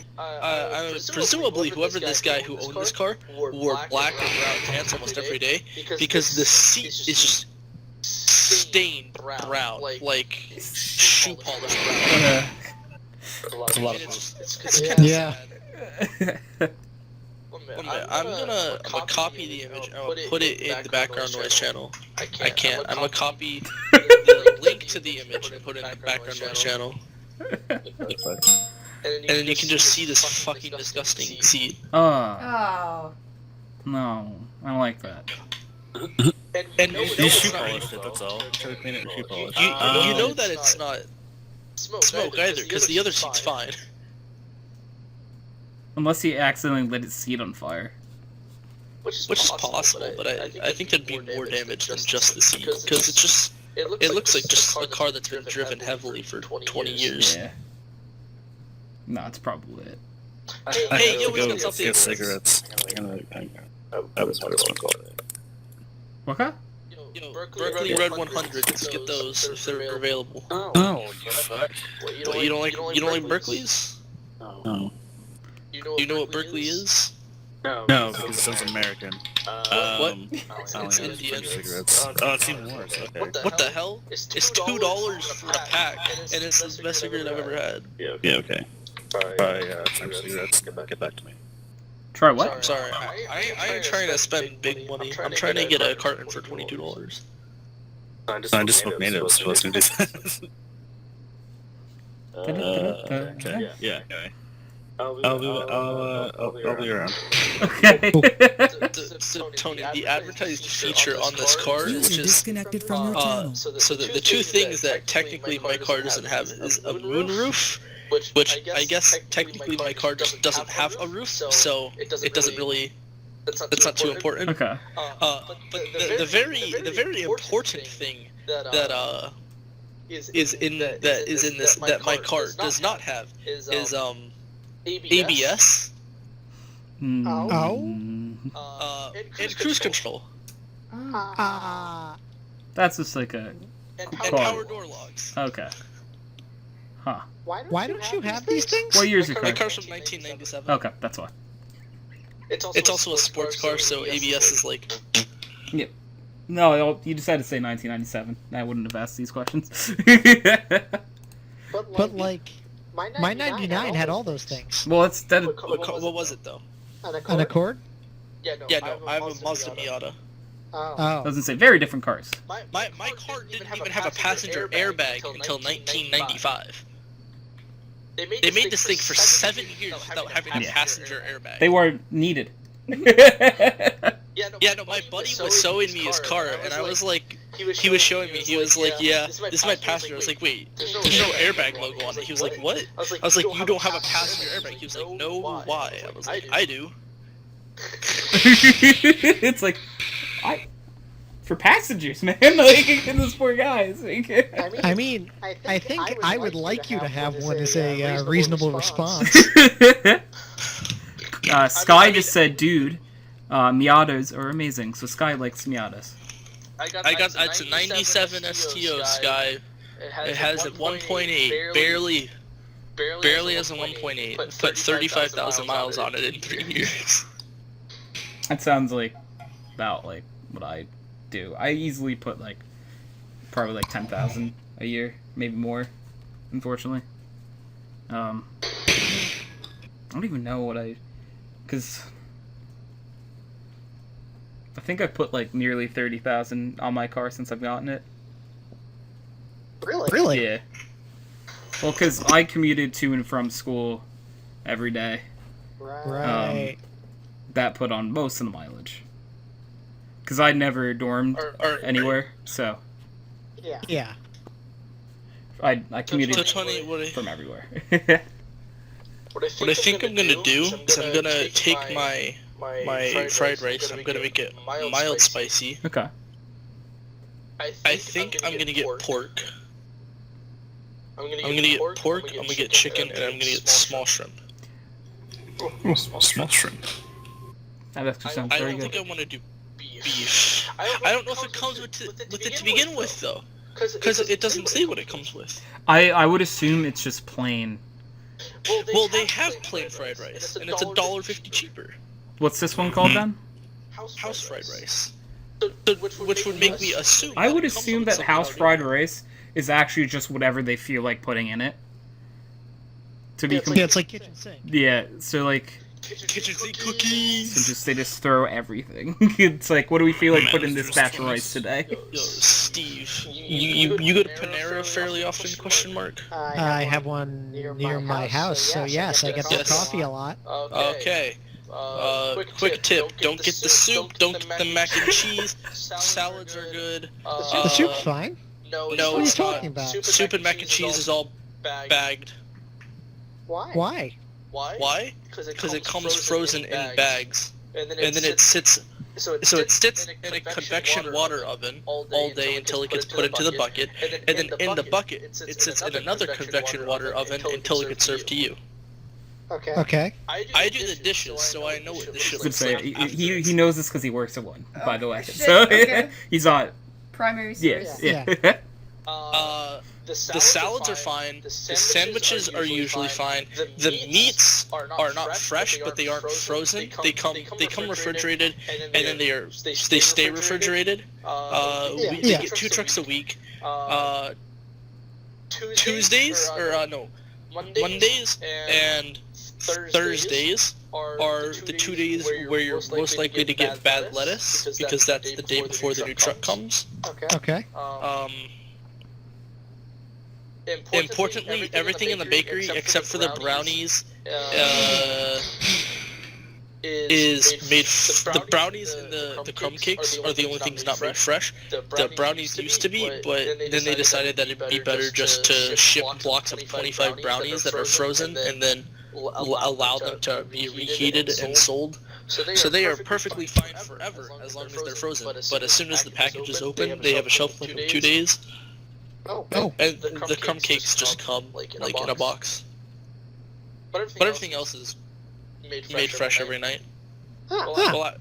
presumably whoever this guy who owned this car wore black or brown pants almost every day because the seat is just stained brown, like shoe polish brown. That's a lot of fun. It's kind of Yeah. sad. I'm gonna copy the image and I'll put it in the background noise channel. I can't. I'm gonna copy the link to the image and put it in the background noise channel. And then you can just see this fucking disgusting seat. Oh, Oh. no. I don't like that. And You shoe polished it, that's all. Try to clean it and shoe polish. you know that it's not smoke either, because the other seat's fine. Unless he accidentally lit his seat on fire. Which is possible, but I think there'd be more damage than just the seat, because it looks like just a car that's been driven heavily for 20 years. Yeah. No, it's probably it. Hey, yo, we go got something. get cigarettes. I was what it's called. What kind? Yo, Berkeley Red 100s, get those if they're available. Oh, you fuck. What, you don't like Berkeleys? No. You know what Berkeley is? No, because it says American. What? It's Indian. cigarettes. Oh, it's even worse. Okay. What the hell? It's $2 for a pack, and it's the best cigarette I've ever had. Yeah, okay. Try some cigarettes. Get back to me. Try what? I'm sorry. I ain't trying to spend big money. I'm trying to get a carton for $22. I just smoke natives. Let's do this. Okay. Yeah. Okay. I'll be around. Okay. So Tony, the advertised feature on this car, which User is disconnected from your channel. so the two things that technically my car doesn't have is a moonroof, which I guess technically my car just doesn't have a roof, so it doesn't really. That's not too important. Okay. But the very important thing that is in this that my car does not have is ABS and cruise control That's just like a. and Cool. power door locks. Okay. Huh. Why don't you have these things? What year's your My car? car's from 1997. Okay, that's why. It's also a sports car, so ABS is like. No, you decided to say 1997. I wouldn't have asked these questions. But like, my 99 had all those things. Well, it's that. What was it though? An Accord? Yeah, no, I have a Mazda Miata. Oh. Doesn't say very different cars. My car didn't even have a passenger airbag until 1995. They made this thing for 7 years without having a passenger airbag. They weren't needed. Yeah, no, my buddy was showing me his car, and I was like, he was showing me, he was like, yeah, this is my passenger. I was like, wait, there's no airbag logo on it. He was like, what? I was like, you don't have a passenger airbag. He was like, no, why? I was like, I do. It's like, for passengers, man. Like, those poor guys. Like, I mean, I think I would like you to have one as a reasonable response. Sky just said, dude, Miatas are amazing. So Sky likes Miatas. It's a 97 STO Sky. It has a 1.8, barely has a 1.8. Put 35,000 miles on it in 3 years. That sounds like about like what I do. I easily put like probably like 10,000 a year, maybe more. Unfortunately, I don't even know what because I think I've put like nearly 30,000 on my car since I've gotten it. Really? Yeah. Well, because I commuted to and from school every day. Right. That put on most of the mileage. Because I never dormed anywhere, so Yeah. I commuted from everywhere. What I think I'm gonna do is I'm gonna take my fried rice. I'm gonna make it mild spicy. Okay. I think I'm gonna get pork. I'm gonna get pork. I'm gonna get chicken, and I'm gonna get small shrimp. Oh, small shrimp. That actually sounds I very don't good. think I want to do beef. I don't know if it comes with it to begin with, though, because it doesn't say what it comes with. I would assume it's just plain. Well, they have plain fried rice, and it's $1.50 cheaper. What's this one called then? House fried rice. Which would make me assume. I would assume that house fried rice is actually just whatever they feel like putting in it. To be Yeah, it's like kitchen sink. yeah, so like Kitchen sink cookies. so they just throw everything. It's like, what do we feel like putting in this batch of rice today? Yo, Steve, you go to Panera fairly often? Question mark. I have one near my house, so yes, I get their coffee a lot. Okay. Quick tip: don't get the soup. Don't get the mac and cheese. Salads are good. The soup's fine. No, What are you it's not. talking about? Soup and mac and cheese is all bagged. Why? Why? Because it comes frozen in bags, and then it sits. So it sits in a convection water oven all day until it gets put into the bucket, and then in the bucket it sits in another convection water oven until it gets served to you. Okay. I do the dishes, so I know what the shit I would looks say like. he knows this because he works at one. By the way, shit, so okay. he's on. Primary Yes, source. yeah. The salads are fine. The sandwiches are usually fine. The meats are not fresh, but they aren't frozen. They come refrigerated, and then they stay refrigerated. They get 2 trucks a week. Tuesdays Mondays and Thursdays are the 2 days where you're most likely to get bad lettuce, because that's the day before the new truck comes. Okay. Importantly, everything in the bakery except for the brownies is made. The brownies and the crumb cakes are the only things not made fresh. The brownies used to be, but then they decided that it'd be better just to ship blocks of 25 brownies that are frozen and then allow them to be reheated and sold. So they are perfectly fine forever as long as they're frozen. But as soon as the package is open, they have a shelf life of 2 days. And the crumb cakes just come like in a box. But everything else is made fresh every night. Well,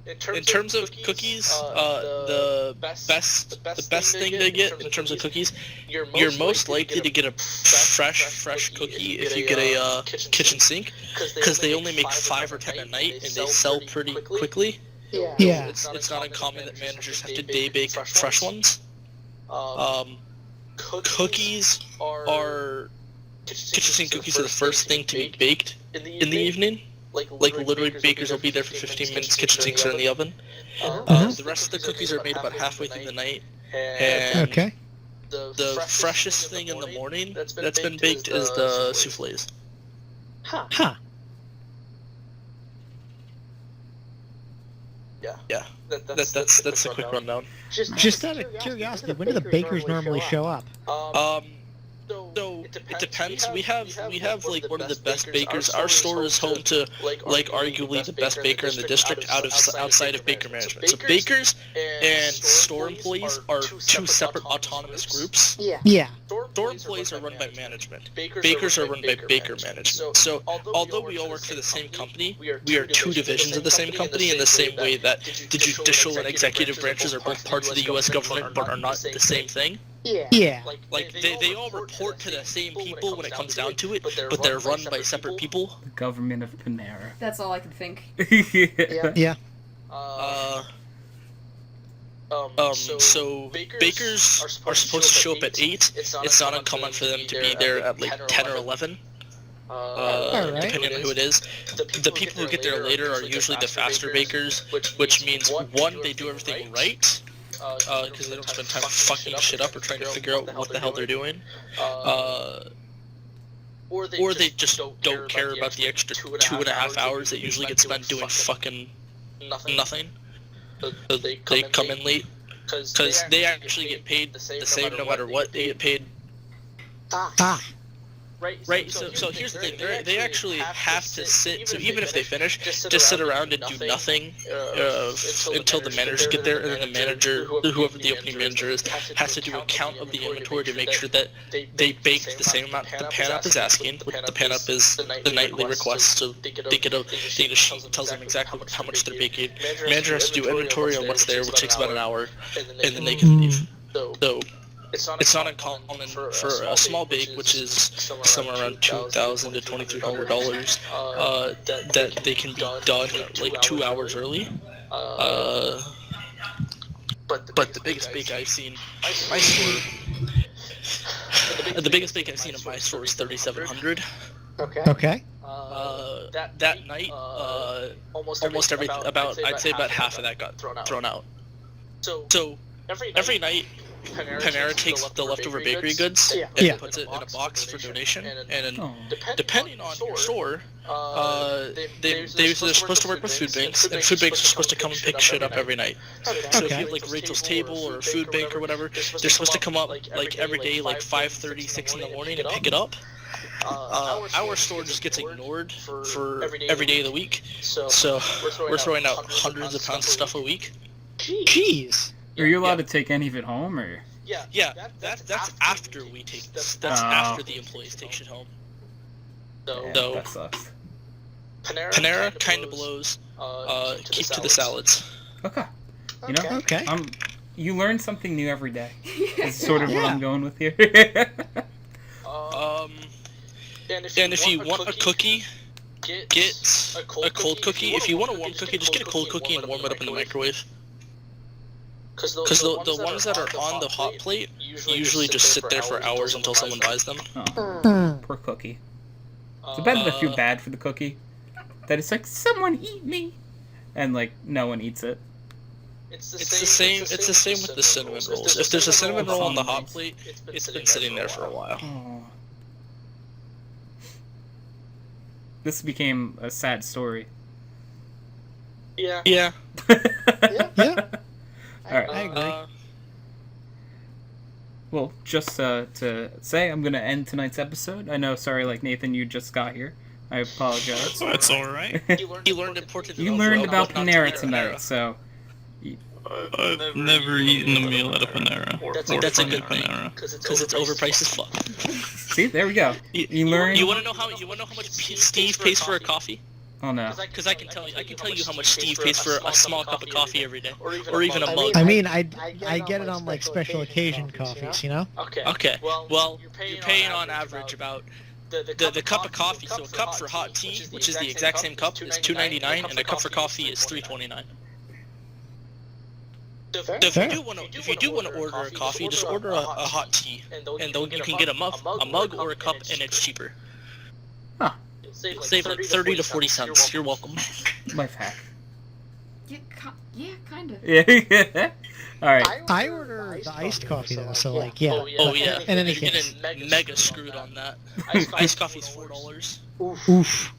in terms of cookies, the best thing to get in terms of cookies, you're most likely to get a fresh cookie if you get a kitchen sink, because they only make 5 or 10 a night and they sell pretty quickly. Yeah. It's not uncommon that managers have to day bake fresh ones. Cookies are kitchen sink cookies are the first thing to be baked in the evening. Like literally, bakers will be there for 15 minutes. Kitchen sinks are in the oven. The rest of the cookies are made about halfway through the night. And Okay. the freshest thing in the morning that's been baked is the souffles. Huh. Yeah. That's a quick rundown. Just out of curiosity, when do the bakers normally show up? So It depends. We have like one of the best bakers. Our store is home to like arguably the best baker in the district outside of baker management. So bakers and store employees are two separate autonomous groups. Yeah. Store employees are run by management. Bakers are run by baker management. So although we all work for the same company, we are two divisions of the same company in the same way that the judicial and executive branches are both parts of the U.S. government but are not the same thing. Yeah. Like they all report to the same people when it comes down to it, but they're run by separate people. The government of Panera. That's all I can think. Yeah. So bakers are supposed to show up at 8. It's not uncommon for them to be there at like 10 or 11. Depending on who it is. The people who get there later are usually the faster bakers, which means one, they do everything right, because they don't spend time fucking shit up or trying to figure out what the hell they're doing. Or they just don't care about the extra 2.5 hours that usually get spent doing fucking nothing. So they come in late, because they actually get paid the same no matter what. They get paid. Right, so here's the thing, they actually have to sit, so even if they finish, just sit around and do nothing until the managers get there, and then the manager, whoever the opening manager is, has to do a count of the inventory to make sure that they baked the same amount the pan-up is asking. The pan-up is the nightly request, so they get a sheet that tells them exactly how much they're baking. Manager has to do inventory on what's there, which takes about an hour, and then they can leave. So it's not uncommon for a small bake, which is somewhere around $2,000 to $2,300, that they can be done like 2 hours early. But the biggest bake I've seen, my store, the biggest bake I've seen in my store is 3,700. Okay. That night, almost every I'd say about half of that got thrown out. So every night, Panera takes the leftover bakery goods and puts it in a box for donation, and depending on your store, they're supposed to work with food banks, and food banks are supposed to come and pick shit up every night. So if you have like Rachel's Table or a food bank or whatever, they're supposed to come up like every day, like 5:30, 6 in the morning, and pick it up. Our store just gets ignored for every day of the week, so we're throwing out hundreds of pounds of stuff a week. Jeez. Are you allowed to take any of it home, or? Yeah, that's after we take this. That's after the employees take shit home. So that sucks. Panera kind of blows. Keep to the salads. Okay. You know? Okay. You learn something new every day. Is sort of what I'm going with here. And if you want a cookie, get a cold cookie. If you want a warm cookie, just get a cold cookie and warm it up in the microwave. Because the ones that are on the hot plate usually just sit there for hours until someone buys them. Oh, poor cookie. So bad that I feel bad for the cookie. That it's like, someone eat me! And like, no one eats it. It's the same with the cinnamon rolls. If there's a cinnamon roll on the hot plate, it's been sitting there for a while. Oh. This became a sad story. Yeah. Yeah. Alright. I agree. Well, just to say, I'm going to end tonight's episode. I know, sorry, like Nathan, you just got here. I apologize. That's alright. You learned important. You learned about Panera tonight, so... I've never eaten a meal at a Panera. That's a good thing, because it's overpriced as fuck. See, there we go. You learned... You want to know how much Steve pays for a coffee? Oh no. Because I can tell you how much Steve pays for a small cup of coffee every day, or even a mug. I mean, I get it on like special occasion coffees, you know? Okay. Well, you're paying on average about the cup of coffee. So a cup for hot tea, which is the exact same cup, is $2.99, and a cup for coffee is $3.29. If you do want to order a coffee, just order a hot tea, and you can get a mug or a cup, and it's cheaper. Huh. Save like 30 to 40 cents. You're welcome. Life hack. Yeah, kind of. Yeah. Alright. I order the iced coffee though, so like, yeah. Oh yeah. In any You're case. getting mega screwed on that. Iced coffee's $4. Oof.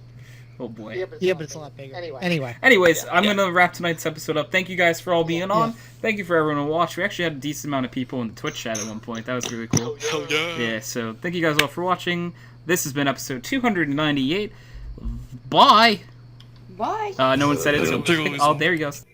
Oh boy. Yeah, but it's a lot bigger. Anyway. Anyways, I'm going to wrap tonight's episode up. Thank you guys for all being on. Thank you for everyone who watched. We actually had a decent amount of people in the Twitch chat at one point. That was really cool. Oh, yeah. Yeah, so thank you guys all for watching. This has been episode 298. Bye! Bye! No one said it, so... Oh, there he goes.